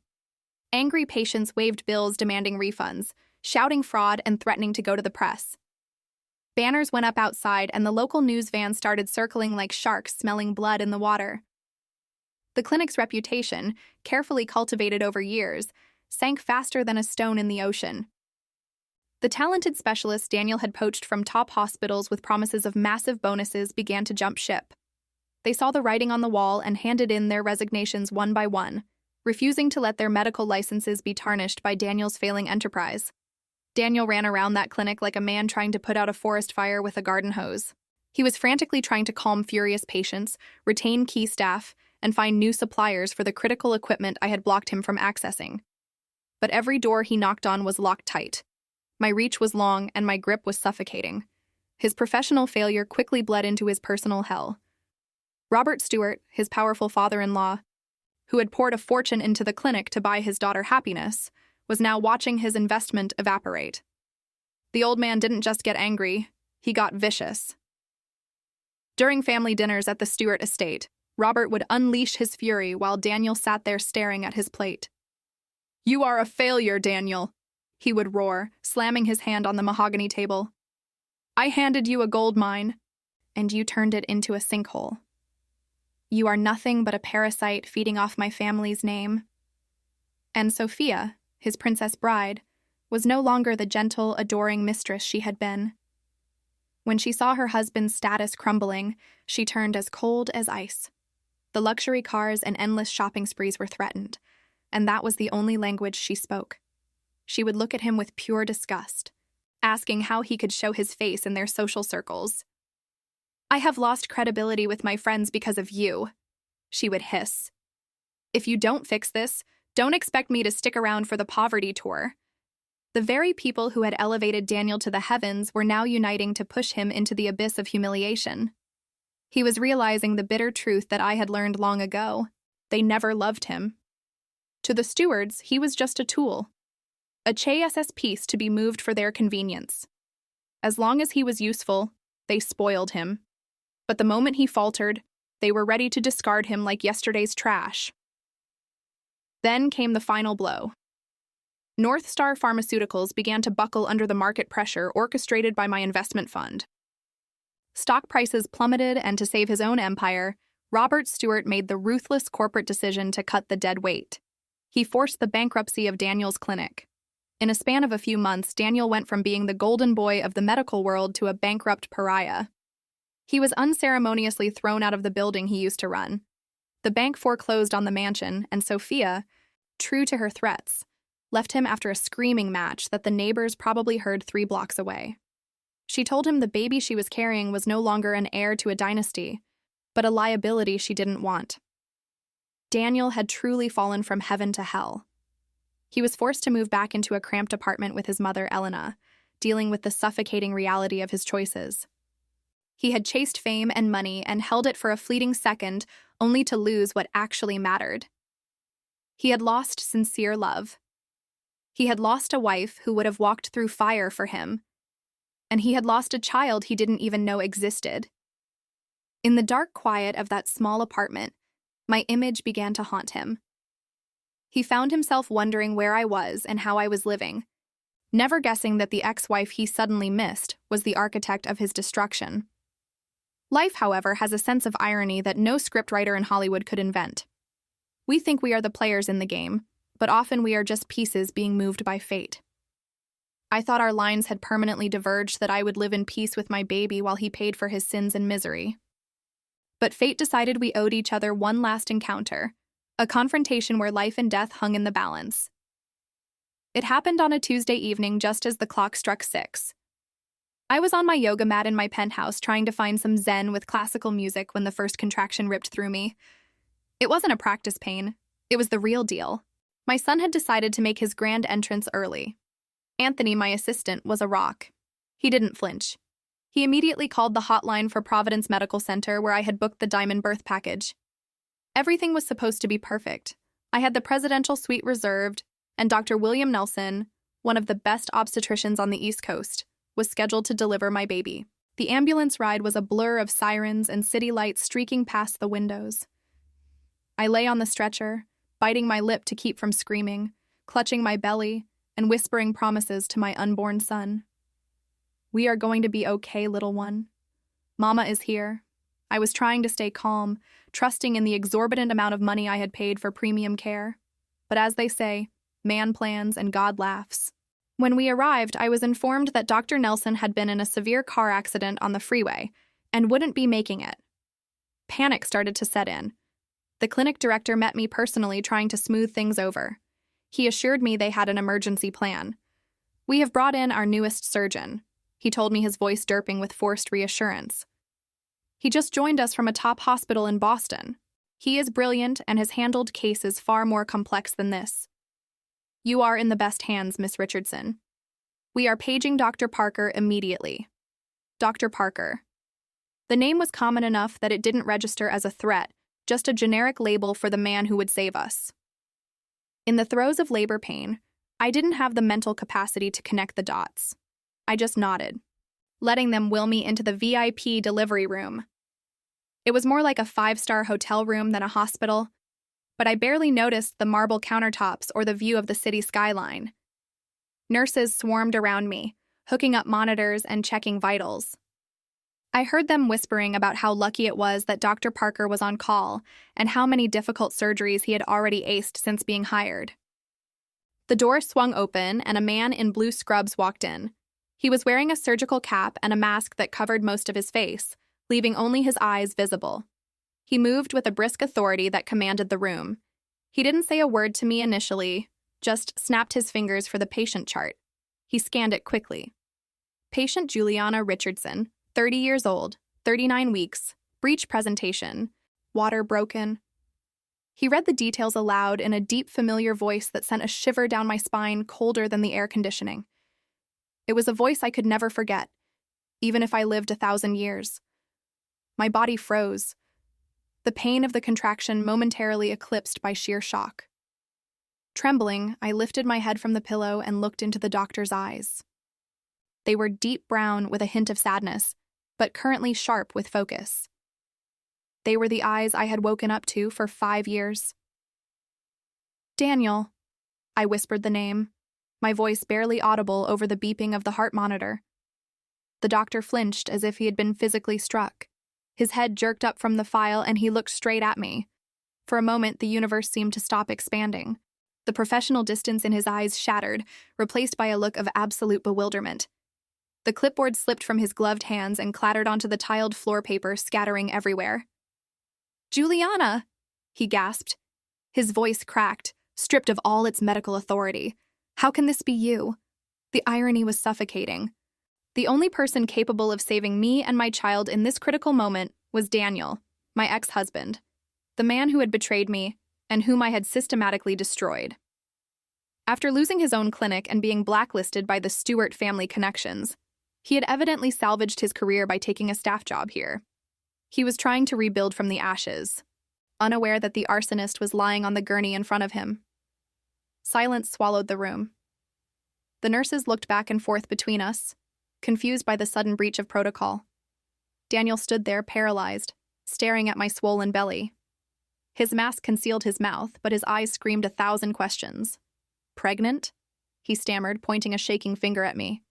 Angry patients waved bills demanding refunds, shouting fraud and threatening to go to the press. Banners went up outside and the local news van started circling like sharks smelling blood in the water. The clinic's reputation, carefully cultivated over years, sank faster than a stone in the ocean. The talented specialists Daniel had poached from top hospitals with promises of massive bonuses began to jump ship. They saw the writing on the wall and handed in their resignations one by one, refusing to let their medical licenses be tarnished by Daniel's failing enterprise. Daniel ran around that clinic like a man trying to put out a forest fire with a garden hose. He was frantically trying to calm furious patients, retain key staff, and find new suppliers for the critical equipment I had blocked him from accessing. But every door he knocked on was locked tight. My reach was long and my grip was suffocating. His professional failure quickly bled into his personal hell. Robert Stewart, his powerful father-in-law, who had poured a fortune into the clinic to buy his daughter happiness, was now watching his investment evaporate. The old man didn't just get angry, he got vicious. During family dinners at the Stewart estate, Robert would unleash his fury while Daniel sat there staring at his plate. "You are a failure, Daniel," he would roar, slamming his hand on the mahogany table. "I handed you a gold mine, and you turned it into a sinkhole. You are nothing but a parasite feeding off my family's name." And Sophia, his princess bride, was no longer the gentle, adoring mistress she had been. When she saw her husband's status crumbling, she turned as cold as ice. The luxury cars and endless shopping sprees were threatened, and that was the only language she spoke. She would look at him with pure disgust, asking how he could show his face in their social circles. "I have lost credibility with my friends because of you," she would hiss. "If you don't fix this, don't expect me to stick around for the poverty tour." The very people who had elevated Daniel to the heavens were now uniting to push him into the abyss of humiliation. He was realizing the bitter truth that I had learned long ago. They never loved him. To the stewards, he was just a tool, a chess piece to be moved for their convenience. As long as he was useful, they spoiled him. But the moment he faltered, they were ready to discard him like yesterday's trash. Then came the final blow. North Star Pharmaceuticals began to buckle under the market pressure orchestrated by my investment fund. Stock prices plummeted, and to save his own empire, Robert Stewart made the ruthless corporate decision to cut the dead weight. He forced the bankruptcy of Daniel's clinic. In a span of a few months, Daniel went from being the golden boy of the medical world to a bankrupt pariah. He was unceremoniously thrown out of the building he used to run. The bank foreclosed on the mansion, and Sophia, true to her threats, left him after a screaming match that the neighbors probably heard 3 blocks away. She told him the baby she was carrying was no longer an heir to a dynasty, but a liability she didn't want. Daniel had truly fallen from heaven to hell. He was forced to move back into a cramped apartment with his mother, Elena, dealing with the suffocating reality of his choices. He had chased fame and money and held it for a fleeting second, only to lose what actually mattered. He had lost sincere love. He had lost a wife who would have walked through fire for him, and he had lost a child he didn't even know existed. In the dark quiet of that small apartment, my image began to haunt him. He found himself wondering where I was and how I was living, never guessing that the ex-wife he suddenly missed was the architect of his destruction. Life, however, has a sense of irony that no scriptwriter in Hollywood could invent. We think we are the players in the game, but often we are just pieces being moved by fate. I thought our lines had permanently diverged, that I would live in peace with my baby while he paid for his sins and misery. But fate decided we owed each other one last encounter, a confrontation where life and death hung in the balance. It happened on a Tuesday evening just as the clock struck 6. I was on my yoga mat in my penthouse trying to find some zen with classical music when the first contraction ripped through me. It wasn't a practice pain, it was the real deal. My son had decided to make his grand entrance early. Anthony, my assistant, was a rock. He didn't flinch. He immediately called the hotline for Providence Medical Center, where I had booked the diamond birth package. Everything was supposed to be perfect. I had the presidential suite reserved, and Dr. William Nelson, one of the best obstetricians on the East Coast, was scheduled to deliver my baby. The ambulance ride was a blur of sirens and city lights streaking past the windows. I lay on the stretcher, biting my lip to keep from screaming, clutching my belly, and whispering promises to my unborn son. "We are going to be okay, little one. Mama is here." I was trying to stay calm, trusting in the exorbitant amount of money I had paid for premium care. But as they say, man plans and God laughs. When we arrived, I was informed that Dr. Nelson had been in a severe car accident on the freeway and wouldn't be making it. Panic started to set in. The clinic director met me personally, trying to smooth things over. He assured me they had an emergency plan. "We have brought in our newest surgeon," he told me, his voice derping with forced reassurance. "He just joined us from a top hospital in Boston. He is brilliant and has handled cases far more complex than this. You are in the best hands, Miss Richardson. We are paging Dr. Parker immediately." Dr. Parker. The name was common enough that it didn't register as a threat, just a generic label for the man who would save us. In the throes of labor pain, I didn't have the mental capacity to connect the dots. I just nodded, letting them wheel me into the VIP delivery room. It was more like a 5-star hotel room than a hospital, but I barely noticed the marble countertops or the view of the city skyline. Nurses swarmed around me, hooking up monitors and checking vitals. I heard them whispering about how lucky it was that Dr. Parker was on call and how many difficult surgeries he had already aced since being hired. The door swung open and a man in blue scrubs walked in. He was wearing a surgical cap and a mask that covered most of his face, leaving only his eyes visible. He moved with a brisk authority that commanded the room. He didn't say a word to me initially, just snapped his fingers for the patient chart. He scanned it quickly. Patient Juliana Richardson, 30 years old, 39 weeks, breech presentation, water broken. He read the details aloud in a deep, familiar voice that sent a shiver down my spine, colder than the air conditioning. It was a voice I could never forget, even if I lived 1,000 years. My body froze, the pain of the contraction momentarily eclipsed by sheer shock. Trembling, I lifted my head from the pillow and looked into the doctor's eyes. They were deep brown with a hint of sadness, but currently sharp with focus. They were the eyes I had woken up to for 5 years. Daniel, I whispered the name, my voice barely audible over the beeping of the heart monitor. The doctor flinched as if he had been physically struck. His head jerked up from the file and he looked straight at me. For a moment, the universe seemed to stop expanding. The professional distance in his eyes shattered, replaced by a look of absolute bewilderment. The clipboard slipped from his gloved hands and clattered onto the tiled floor paper, scattering everywhere. "Juliana!" he gasped. His voice cracked, stripped of all its medical authority. "How can this be you?" The irony was suffocating. The only person capable of saving me and my child in this critical moment was Daniel, my ex-husband, the man who had betrayed me and whom I had systematically destroyed. After losing his own clinic and being blacklisted by the Stewart family connections, he had evidently salvaged his career by taking a staff job here. He was trying to rebuild from the ashes, unaware that the arsonist was lying on the gurney in front of him. Silence swallowed the room. The nurses looked back and forth between us, confused by the sudden breach of protocol. Daniel stood there, paralyzed, staring at my swollen belly. His mask concealed his mouth, but his eyes screamed 1,000 questions. "Pregnant?" he stammered, pointing a shaking finger at me.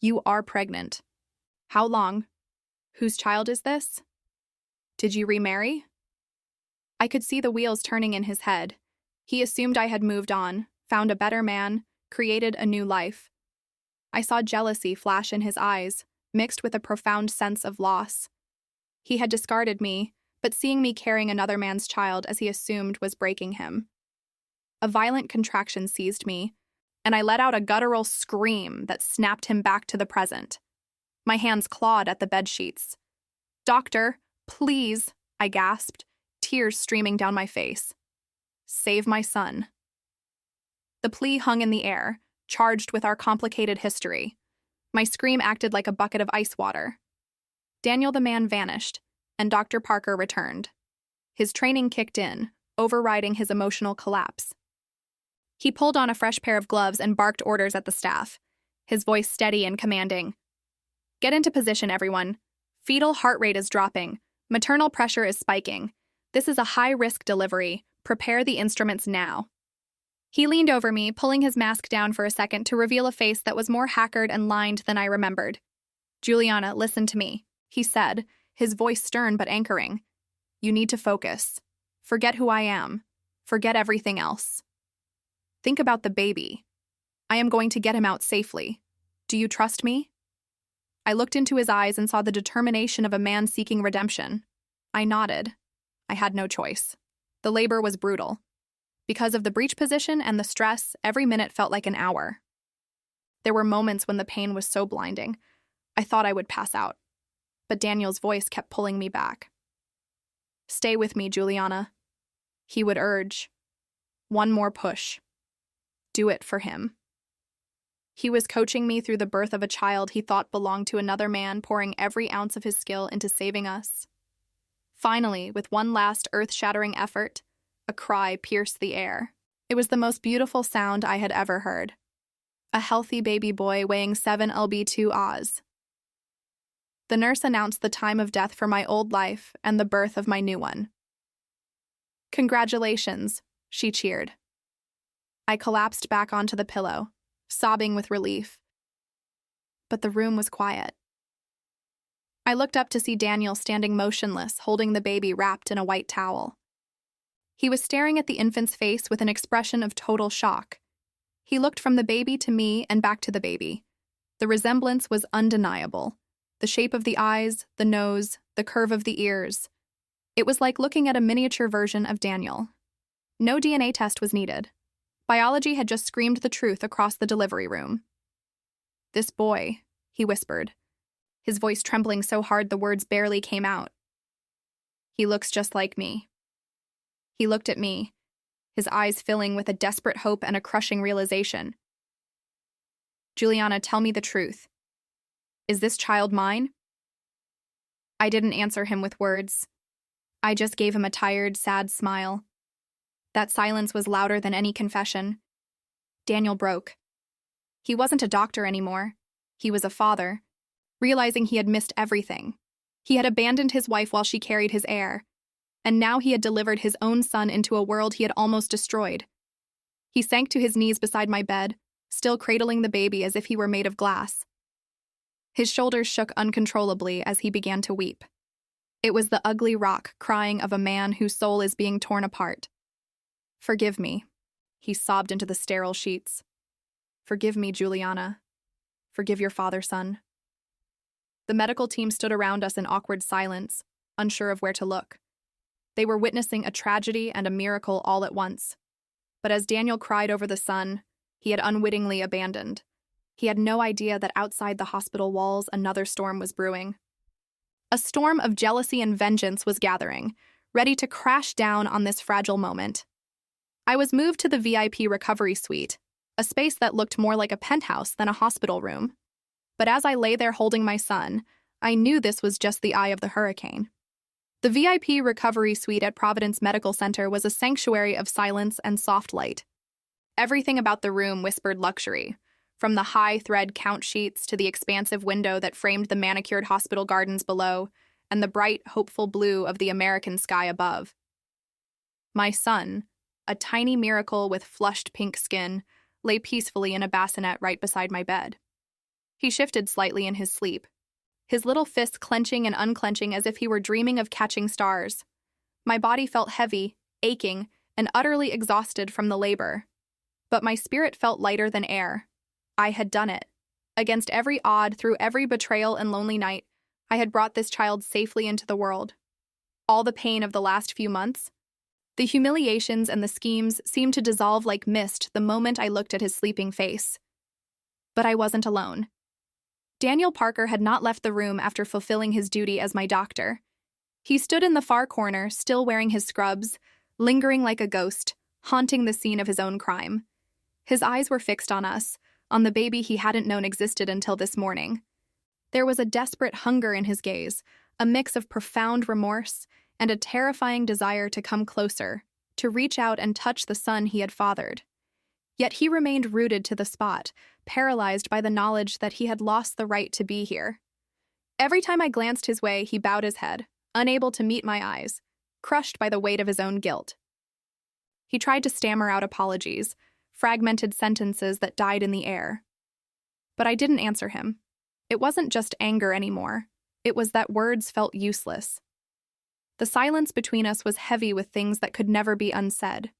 "You are pregnant. How long? Whose child is this? Did you remarry?" I could see the wheels turning in his head. He assumed I had moved on, found a better man, created a new life. I saw jealousy flash in his eyes, mixed with a profound sense of loss. He had discarded me, but seeing me carrying another man's child as he assumed was breaking him. A violent contraction seized me, and I let out a guttural scream that snapped him back to the present. My hands clawed at the bedsheets. "Doctor, please," I gasped, tears streaming down my face. "Save my son." The plea hung in the air, charged with our complicated history. My scream acted like a bucket of ice water. Daniel the man vanished, and Dr. Parker returned. His training kicked in, overriding his emotional collapse. He pulled on a fresh pair of gloves and barked orders at the staff, his voice steady and commanding. "Get into position, everyone. Fetal heart rate is dropping. Maternal pressure is spiking. This is a high-risk delivery. Prepare the instruments now." He leaned over me, pulling his mask down for a second to reveal a face that was more haggard and lined than I remembered. "Juliana, listen to me," he said, his voice stern but anchoring. "You need to focus. Forget who I am. Forget everything else. Think about the baby. I am going to get him out safely. Do you trust me?" I looked into his eyes and saw the determination of a man seeking redemption. I nodded. I had no choice. The labor was brutal. Because of the breech position and the stress, every minute felt like an hour. There were moments when the pain was so blinding, I thought I would pass out. But Daniel's voice kept pulling me back. "Stay with me, Juliana," he would urge. "One more push. Do it for him." He was coaching me through the birth of a child he thought belonged to another man, pouring every ounce of his skill into saving us. Finally, with one last earth-shattering effort, a cry pierced the air. It was the most beautiful sound I had ever heard. A healthy baby boy weighing 7 lb2 Oz. The nurse announced the time of death for my old life and the birth of my new one. "Congratulations," she cheered. I collapsed back onto the pillow, sobbing with relief. But the room was quiet. I looked up to see Daniel standing motionless, holding the baby wrapped in a white towel. He was staring at the infant's face with an expression of total shock. He looked from the baby to me and back to the baby, The resemblance was undeniable. The shape of the eyes, the nose, the curve of the ears. It was like looking at a miniature version of Daniel. No DNA test was needed. Biology had just screamed the truth across the delivery room. "This boy," he whispered, his voice trembling so hard the words barely came out. "He looks just like me." He looked at me, his eyes filling with a desperate hope and a crushing realization. "Juliana, tell me the truth. Is this child mine?" I didn't answer him with words. I just gave him a tired, sad smile. That silence was louder than any confession. Daniel broke. He wasn't a doctor anymore. He was a father, realizing he had missed everything. He had abandoned his wife while she carried his heir, and now he had delivered his own son into a world he had almost destroyed. He sank to his knees beside my bed, still cradling the baby as if he were made of glass. His shoulders shook uncontrollably as he began to weep. It was the ugly rock crying of a man whose soul is being torn apart. "Forgive me," he sobbed into the sterile sheets. "Forgive me, Juliana. Forgive your father, son." The medical team stood around us in awkward silence, unsure of where to look. They were witnessing a tragedy and a miracle all at once. But as Daniel cried over the son he had unwittingly abandoned, he had no idea that outside the hospital walls another storm was brewing. A storm of jealousy and vengeance was gathering, ready to crash down on this fragile moment. I was moved to the VIP recovery suite, a space that looked more like a penthouse than a hospital room. But as I lay there holding my son, I knew this was just the eye of the hurricane. The VIP recovery suite at Providence Medical Center was a sanctuary of silence and soft light. Everything about the room whispered luxury, from the high thread count sheets to the expansive window that framed the manicured hospital gardens below and the bright, hopeful blue of the American sky above. My son, a tiny miracle with flushed pink skin, lay peacefully in a bassinet right beside my bed. He shifted slightly in his sleep, his little fists clenching and unclenching as if he were dreaming of catching stars. My body felt heavy, aching, and utterly exhausted from the labor. But my spirit felt lighter than air. I had done it. Against every odd, through every betrayal and lonely night, I had brought this child safely into the world. All the pain of the last few months, the humiliations and the schemes seemed to dissolve like mist the moment I looked at his sleeping face. But I wasn't alone. Daniel Parker had not left the room after fulfilling his duty as my doctor. He stood in the far corner, still wearing his scrubs, lingering like a ghost, haunting the scene of his own crime. His eyes were fixed on us, on the baby he hadn't known existed until this morning. There was a desperate hunger in his gaze, a mix of profound remorse and a terrifying desire to come closer, to reach out and touch the son he had fathered. Yet he remained rooted to the spot, paralyzed by the knowledge that he had lost the right to be here. Every time I glanced his way, he bowed his head, unable to meet my eyes, crushed by the weight of his own guilt. He tried to stammer out apologies, fragmented sentences that died in the air. But I didn't answer him. It wasn't just anger anymore. It was that words felt useless. The silence between us was heavy with things that could never be unsaid.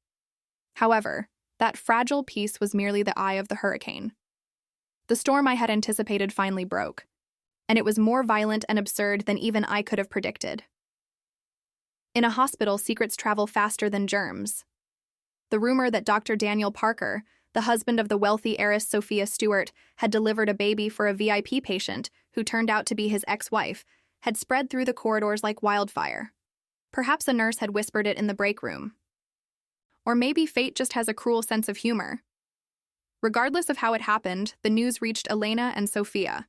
However, that fragile peace was merely the eye of the hurricane. The storm I had anticipated finally broke, and it was more violent and absurd than even I could have predicted. In a hospital, secrets travel faster than germs. The rumor that Dr. Daniel Parker, the husband of the wealthy heiress Sophia Stewart, had delivered a baby for a VIP patient who turned out to be his ex-wife, had spread through the corridors like wildfire. Perhaps a nurse had whispered it in the break room. Or maybe fate just has a cruel sense of humor. Regardless of how it happened, the news reached Elena and Sophia.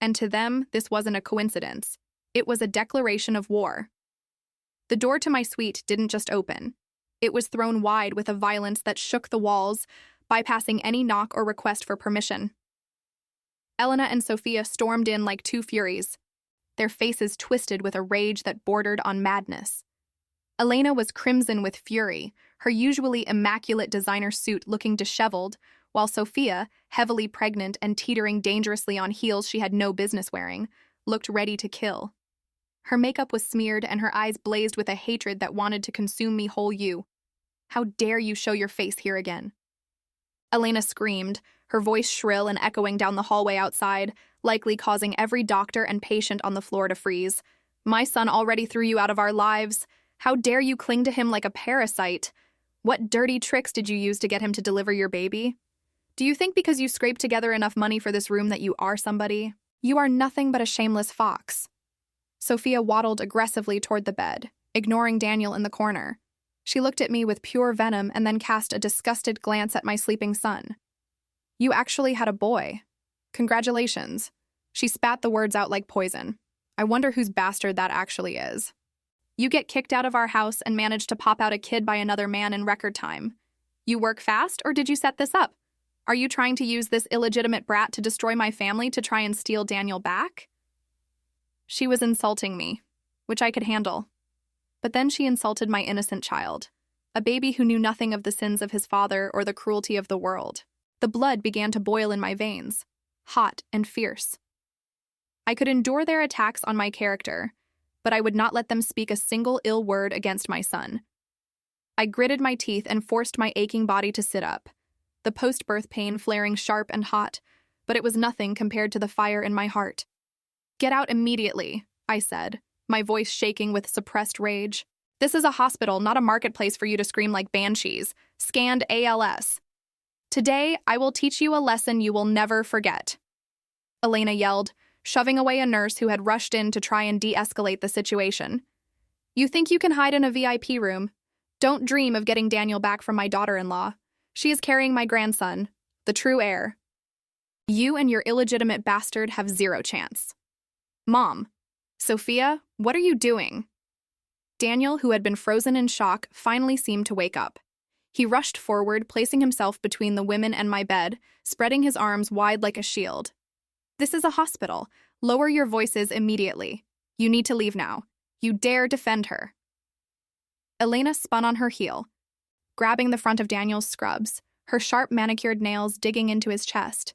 And to them, this wasn't a coincidence. It was a declaration of war. The door to my suite didn't just open. It was thrown wide with a violence that shook the walls, bypassing any knock or request for permission. Elena and Sophia stormed in like two furies, their faces twisted with a rage that bordered on madness. Elena was crimson with fury, her usually immaculate designer suit looking disheveled, while Sophia, heavily pregnant and teetering dangerously on heels she had no business wearing, looked ready to kill. Her makeup was smeared and her eyes blazed with a hatred that wanted to consume me whole. You. How dare you show your face here again? Elena screamed, her voice shrill and echoing down the hallway outside, likely causing every doctor and patient on the floor to freeze. My son already threw you out of our lives. How dare you cling to him like a parasite? What dirty tricks did you use to get him to deliver your baby? Do you think because you scraped together enough money for this room that you are somebody? You are nothing but a shameless fox. Sophia waddled aggressively toward the bed, ignoring Daniel in the corner. She looked at me with pure venom and then cast a disgusted glance at my sleeping son. You actually had a boy. Congratulations. She spat the words out like poison. I wonder whose bastard that actually is. You get kicked out of our house and manage to pop out a kid by another man in record time. You work fast, or did you set this up? Are you trying to use this illegitimate brat to destroy my family to try and steal Daniel back? She was insulting me, which I could handle. But then she insulted my innocent child, a baby who knew nothing of the sins of his father or the cruelty of the world. The blood began to boil in my veins, hot and fierce. I could endure their attacks on my character, but I would not let them speak a single ill word against my son. I gritted my teeth and forced my aching body to sit up, the post-birth pain flaring sharp and hot, but it was nothing compared to the fire in my heart. Get out immediately, I said, my voice shaking with suppressed rage. This is a hospital, not a marketplace for you to scream like banshees. Scanned ALS. Today, I will teach you a lesson you will never forget. Elena yelled, shoving away a nurse who had rushed in to try and de-escalate the situation. You think you can hide in a VIP room? Don't dream of getting Daniel back from my daughter-in-law. She is carrying my grandson, the true heir. You and your illegitimate bastard have zero chance. Mom, Sophia, what are you doing? Daniel, who had been frozen in shock, finally seemed to wake up. He rushed forward, placing himself between the women and my bed, spreading his arms wide like a shield. This is a hospital. Lower your voices immediately. You need to leave now. You dare defend her. Elena spun on her heel, grabbing the front of Daniel's scrubs, her sharp manicured nails digging into his chest.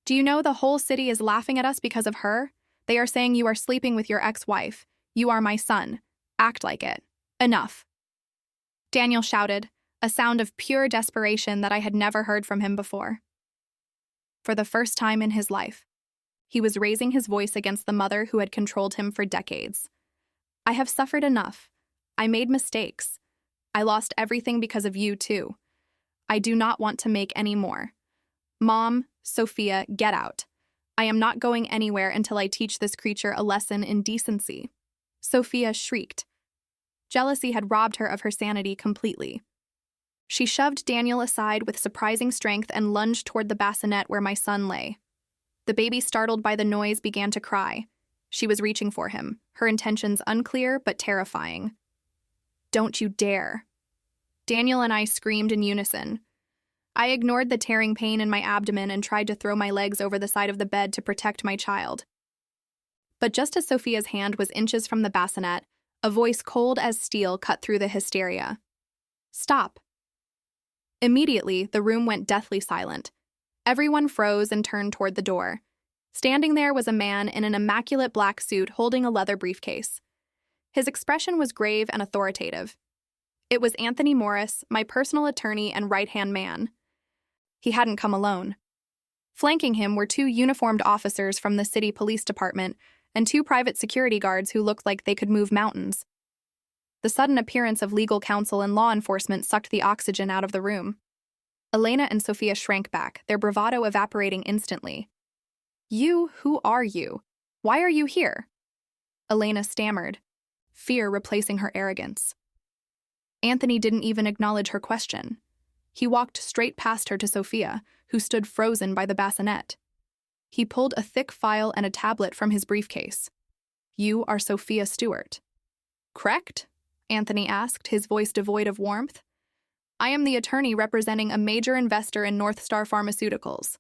Do you know the whole city is laughing at us because of her? They are saying you are sleeping with your ex-wife. You are my son. Act like it. Enough. Daniel shouted, a sound of pure desperation that I had never heard from him before. For the first time in his life, he was raising his voice against the mother who had controlled him for decades. I have suffered enough. I made mistakes. I lost everything because of you, too. I do not want to make any more. Mom, Sophia, get out. I am not going anywhere until I teach this creature a lesson in decency. Sophia shrieked. Jealousy had robbed her of her sanity completely. She shoved Daniel aside with surprising strength and lunged toward the bassinet where my son lay. The baby, startled by the noise, began to cry. She was reaching for him, her intentions unclear but terrifying. Don't you dare. Daniel and I screamed in unison. I ignored the tearing pain in my abdomen and tried to throw my legs over the side of the bed to protect my child. But just as Sophia's hand was inches from the bassinet, a voice cold as steel cut through the hysteria. Stop. Immediately, the room went deathly silent. Everyone froze and turned toward the door. Standing there was a man in an immaculate black suit holding a leather briefcase. His expression was grave and authoritative. It was Anthony Morris, my personal attorney and right-hand man. He hadn't come alone. Flanking him were two uniformed officers from the city police department and two private security guards who looked like they could move mountains. The sudden appearance of legal counsel and law enforcement sucked the oxygen out of the room. Elena and Sophia shrank back, their bravado evaporating instantly. Who are you? Why are you here? Elena stammered, fear replacing her arrogance. Anthony didn't even acknowledge her question. He walked straight past her to Sophia, who stood frozen by the bassinet. He pulled a thick file and a tablet from his briefcase. You are Sophia Stewart. Correct? Anthony asked, his voice devoid of warmth. I am the attorney representing a major investor in North Star Pharmaceuticals.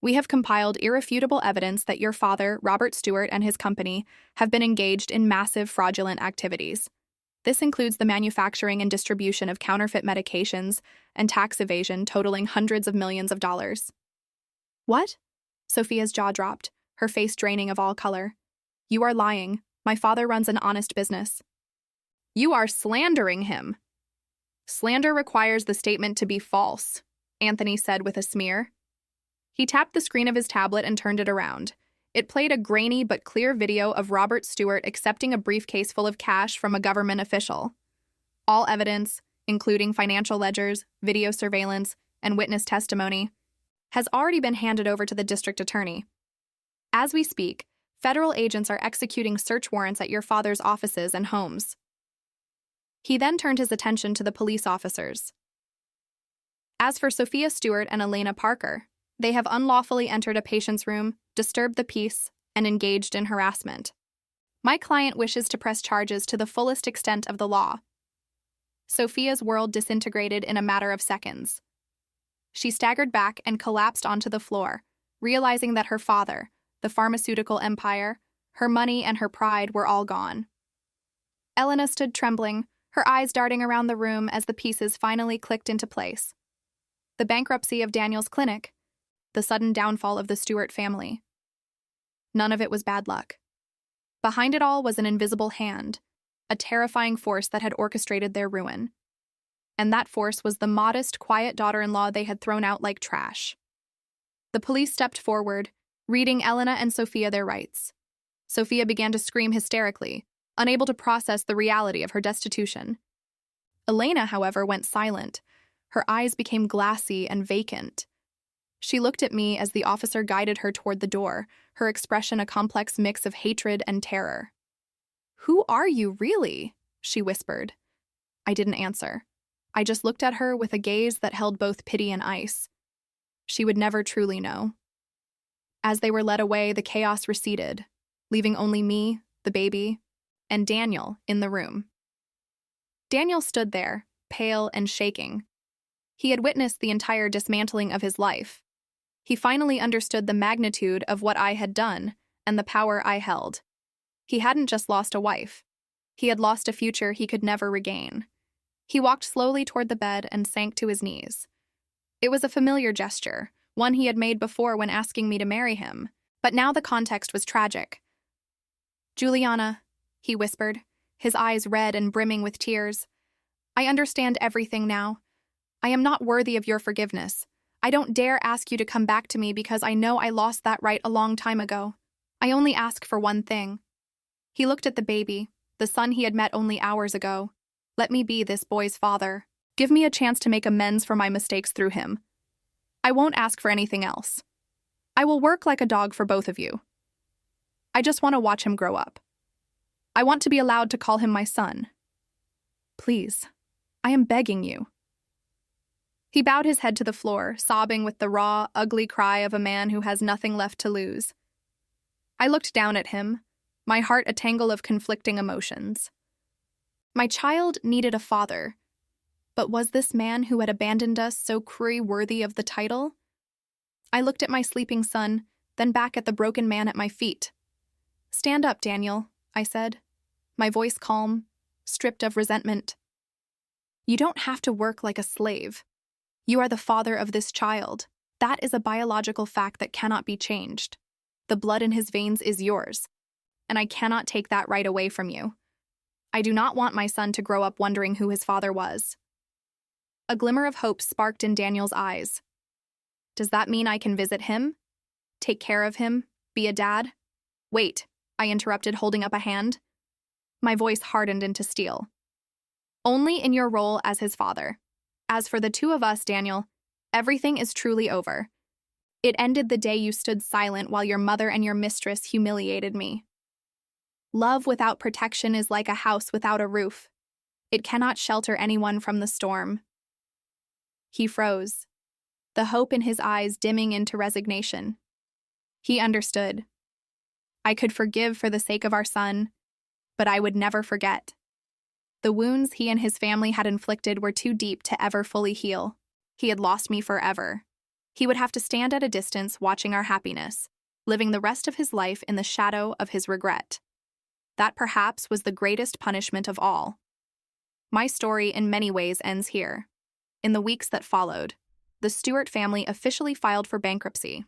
We have compiled irrefutable evidence that your father, Robert Stewart, and his company have been engaged in massive fraudulent activities. This includes the manufacturing and distribution of counterfeit medications and tax evasion totaling hundreds of millions of dollars. What? Sophia's jaw dropped, her face draining of all color. You are lying. My father runs an honest business. You are slandering him. Slander requires the statement to be false, Anthony said with a smear. He tapped the screen of his tablet and turned it around. It played a grainy but clear video of Robert Stewart accepting a briefcase full of cash from a government official. All evidence, including financial ledgers, video surveillance, and witness testimony, has already been handed over to the district attorney. As we speak, federal agents are executing search warrants at your father's offices and homes. He then turned his attention to the police officers. As for Sophia Stewart and Elena Parker, they have unlawfully entered a patient's room, disturbed the peace, and engaged in harassment. My client wishes to press charges to the fullest extent of the law. Sophia's world disintegrated in a matter of seconds. She staggered back and collapsed onto the floor, realizing that her father, the pharmaceutical empire, her money, and her pride were all gone. Elena stood trembling, her eyes darting around the room as the pieces finally clicked into place. The bankruptcy of Daniel's clinic, the sudden downfall of the Stewart family. None of it was bad luck. Behind it all was an invisible hand, a terrifying force that had orchestrated their ruin. And that force was the modest, quiet daughter-in-law they had thrown out like trash. The police stepped forward, reading Elena and Sophia their rights. Sophia began to scream hysterically, unable to process the reality of her destitution. Elena, however, went silent. Her eyes became glassy and vacant. She looked at me as the officer guided her toward the door, her expression a complex mix of hatred and terror. "Who are you, really?" she whispered. I didn't answer. I just looked at her with a gaze that held both pity and ice. She would never truly know. As they were led away, the chaos receded, leaving only me, the baby, and Daniel in the room. Daniel stood there, pale and shaking. He had witnessed the entire dismantling of his life. He finally understood the magnitude of what I had done and the power I held. He hadn't just lost a wife. He had lost a future he could never regain. He walked slowly toward the bed and sank to his knees. It was a familiar gesture, one he had made before when asking me to marry him, but now the context was tragic. "Juliana," he whispered, his eyes red and brimming with tears, "I understand everything now. I am not worthy of your forgiveness. I don't dare ask you to come back to me because I know I lost that right a long time ago. I only ask for one thing." He looked at the baby, the son he had met only hours ago. "Let me be this boy's father. Give me a chance to make amends for my mistakes through him. I won't ask for anything else. I will work like a dog for both of you. I just want to watch him grow up. I want to be allowed to call him my son. Please, I am begging you." He bowed his head to the floor, sobbing with the raw, ugly cry of a man who has nothing left to lose. I looked down at him, my heart a tangle of conflicting emotions. My child needed a father, but was this man who had abandoned us so cruelly worthy of the title? I looked at my sleeping son, then back at the broken man at my feet. "Stand up, Daniel," I said, my voice calm, stripped of resentment. "You don't have to work like a slave. You are the father of this child. That is a biological fact that cannot be changed. The blood in his veins is yours, and I cannot take that right away from you. I do not want my son to grow up wondering who his father was." A glimmer of hope sparked in Daniel's eyes. "Does that mean I can visit him? Take care of him? Be a dad?" "Wait," I interrupted, holding up a hand. My voice hardened into steel. "Only in your role as his father. As for the two of us, Daniel, everything is truly over. It ended the day you stood silent while your mother and your mistress humiliated me. Love without protection is like a house without a roof. It cannot shelter anyone from the storm." He froze, the hope in his eyes dimming into resignation. He understood. I could forgive for the sake of our son, but I would never forget. The wounds he and his family had inflicted were too deep to ever fully heal. He had lost me forever. He would have to stand at a distance watching our happiness, living the rest of his life in the shadow of his regret. That perhaps was the greatest punishment of all. My story in many ways ends here. In the weeks that followed, the Stewart family officially filed for bankruptcy.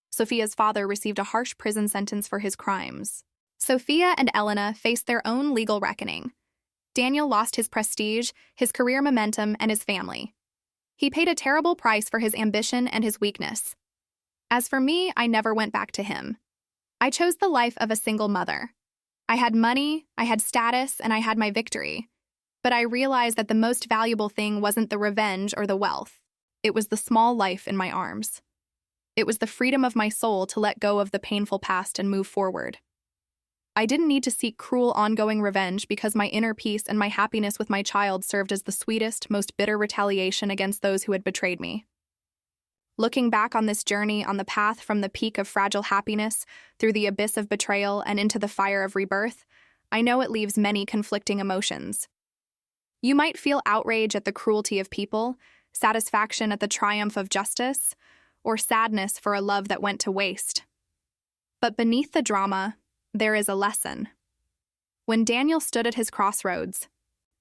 Sophia's father received a harsh prison sentence for his crimes. Sophia and Elena faced their own legal reckoning. Daniel lost his prestige, his career momentum, and his family. He paid a terrible price for his ambition and his weakness. As for me, I never went back to him. I chose the life of a single mother. I had money, I had status, and I had my victory. But I realized that the most valuable thing wasn't the revenge or the wealth. It was the small life in my arms. It was the freedom of my soul to let go of the painful past and move forward. I didn't need to seek cruel ongoing revenge because my inner peace and my happiness with my child served as the sweetest, most bitter retaliation against those who had betrayed me. Looking back on this journey on the path from the peak of fragile happiness through the abyss of betrayal and into the fire of rebirth, I know it leaves many conflicting emotions. You might feel outrage at the cruelty of people, satisfaction at the triumph of justice, or sadness for a love that went to waste. But beneath the drama, there is a lesson. When Daniel stood at his crossroads,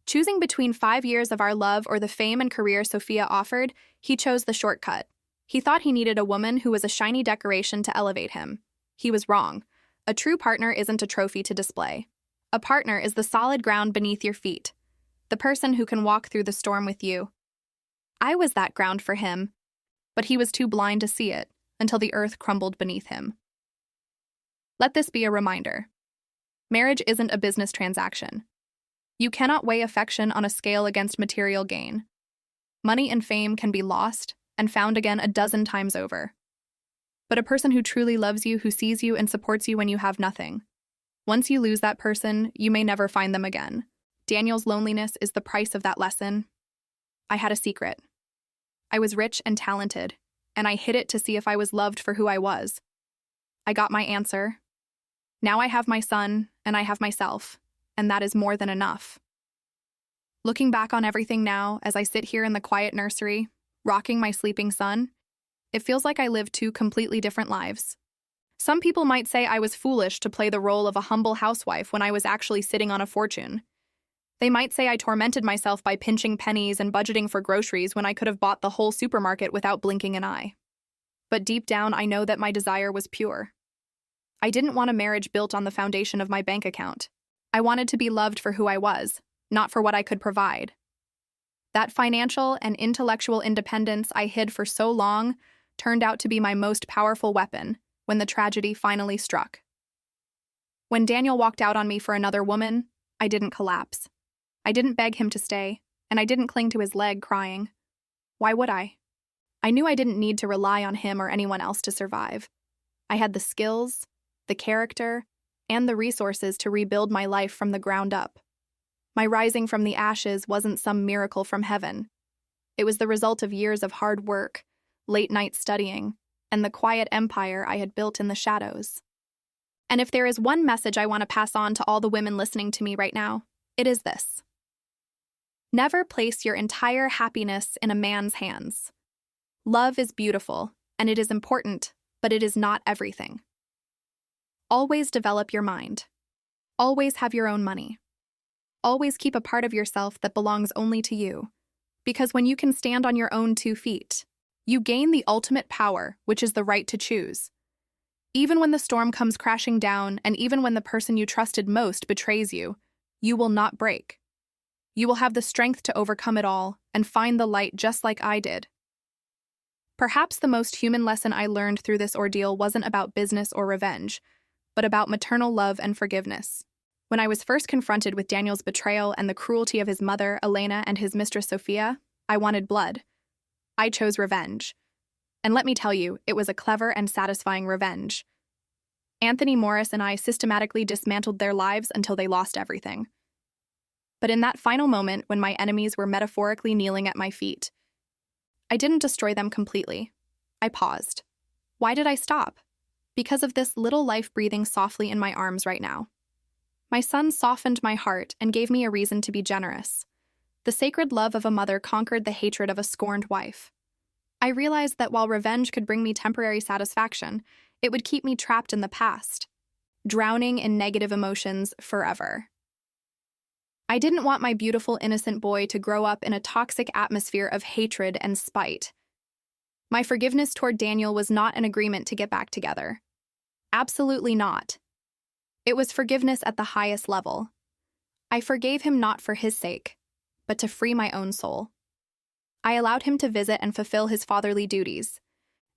choosing between 5 years of our love or the fame and career Sophia offered, he chose the shortcut. He thought he needed a woman who was a shiny decoration to elevate him. He was wrong. A true partner isn't a trophy to display. A partner is the solid ground beneath your feet, the person who can walk through the storm with you. I was that ground for him, but he was too blind to see it until the earth crumbled beneath him. Let this be a reminder. Marriage isn't a business transaction. You cannot weigh affection on a scale against material gain. Money and fame can be lost and found again a dozen times over. But a person who truly loves you, who sees you and supports you when you have nothing. Once you lose that person, you may never find them again. Daniel's loneliness is the price of that lesson. I had a secret. I was rich and talented, and I hid it to see if I was loved for who I was. I got my answer. Now I have my son, and I have myself, and that is more than enough. Looking back on everything now, as I sit here in the quiet nursery, rocking my sleeping son, it feels like I lived two completely different lives. Some people might say I was foolish to play the role of a humble housewife when I was actually sitting on a fortune. They might say I tormented myself by pinching pennies and budgeting for groceries when I could have bought the whole supermarket without blinking an eye. But deep down, I know that my desire was pure. I didn't want a marriage built on the foundation of my bank account. I wanted to be loved for who I was, not for what I could provide. That financial and intellectual independence I hid for so long turned out to be my most powerful weapon when the tragedy finally struck. When Daniel walked out on me for another woman, I didn't collapse. I didn't beg him to stay, and I didn't cling to his leg crying. Why would I? I knew I didn't need to rely on him or anyone else to survive. I had the skills, the character, and the resources to rebuild my life from the ground up. My rising from the ashes wasn't some miracle from heaven. It was the result of years of hard work, late-night studying, and the quiet empire I had built in the shadows. And if there is one message I want to pass on to all the women listening to me right now, it is this. Never place your entire happiness in a man's hands. Love is beautiful, and it is important, but it is not everything. Always develop your mind. Always have your own money. Always keep a part of yourself that belongs only to you. Because when you can stand on your own 2 feet, you gain the ultimate power, which is the right to choose. Even when the storm comes crashing down, and even when the person you trusted most betrays you, you will not break. You will have the strength to overcome it all and find the light just like I did. Perhaps the most human lesson I learned through this ordeal wasn't about business or revenge, but about maternal love and forgiveness. When I was first confronted with Daniel's betrayal and the cruelty of his mother, Elena, and his mistress, Sophia, I wanted blood. I chose revenge. And let me tell you, it was a clever and satisfying revenge. Anthony Morris and I systematically dismantled their lives until they lost everything. But in that final moment, when my enemies were metaphorically kneeling at my feet, I didn't destroy them completely. I paused. Why did I stop? Because of this little life breathing softly in my arms right now. My son softened my heart and gave me a reason to be generous. The sacred love of a mother conquered the hatred of a scorned wife. I realized that while revenge could bring me temporary satisfaction, it would keep me trapped in the past, drowning in negative emotions forever. I didn't want my beautiful, innocent boy to grow up in a toxic atmosphere of hatred and spite. My forgiveness toward Daniel was not an agreement to get back together. Absolutely not. It was forgiveness at the highest level. I forgave him not for his sake, but to free my own soul. I allowed him to visit and fulfill his fatherly duties,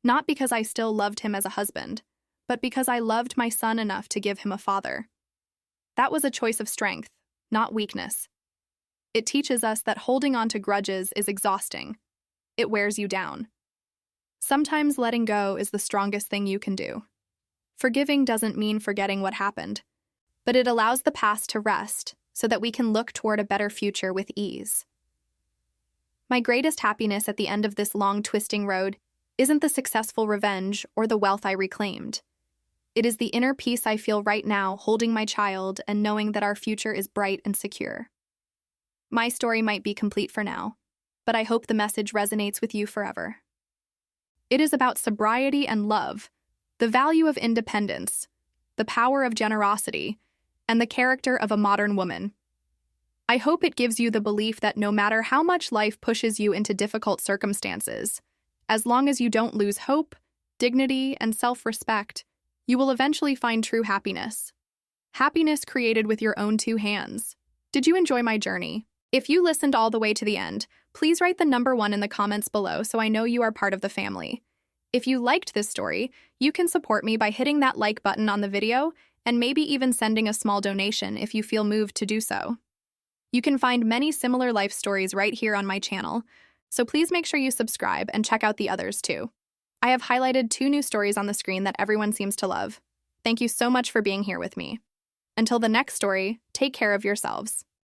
not because I still loved him as a husband, but because I loved my son enough to give him a father. That was a choice of strength, not weakness. It teaches us that holding on to grudges is exhausting. It wears you down. Sometimes letting go is the strongest thing you can do. Forgiving doesn't mean forgetting what happened, but it allows the past to rest so that we can look toward a better future with ease. My greatest happiness at the end of this long, twisting road isn't the successful revenge or the wealth I reclaimed. It is the inner peace I feel right now holding my child and knowing that our future is bright and secure. My story might be complete for now, but I hope the message resonates with you forever. It is about sobriety and love, the value of independence, the power of generosity, and the character of a modern woman. I hope it gives you the belief that no matter how much life pushes you into difficult circumstances, as long as you don't lose hope, dignity, and self-respect, you will eventually find true happiness. Happiness created with your own two hands. Did you enjoy my journey? If you listened all the way to the end, please write the number 1 in the comments below so I know you are part of the family. If you liked this story, you can support me by hitting that like button on the video and maybe even sending a small donation if you feel moved to do so. You can find many similar life stories right here on my channel, so please make sure you subscribe and check out the others too. I have highlighted 2 new stories on the screen that everyone seems to love. Thank you so much for being here with me. Until the next story, take care of yourselves.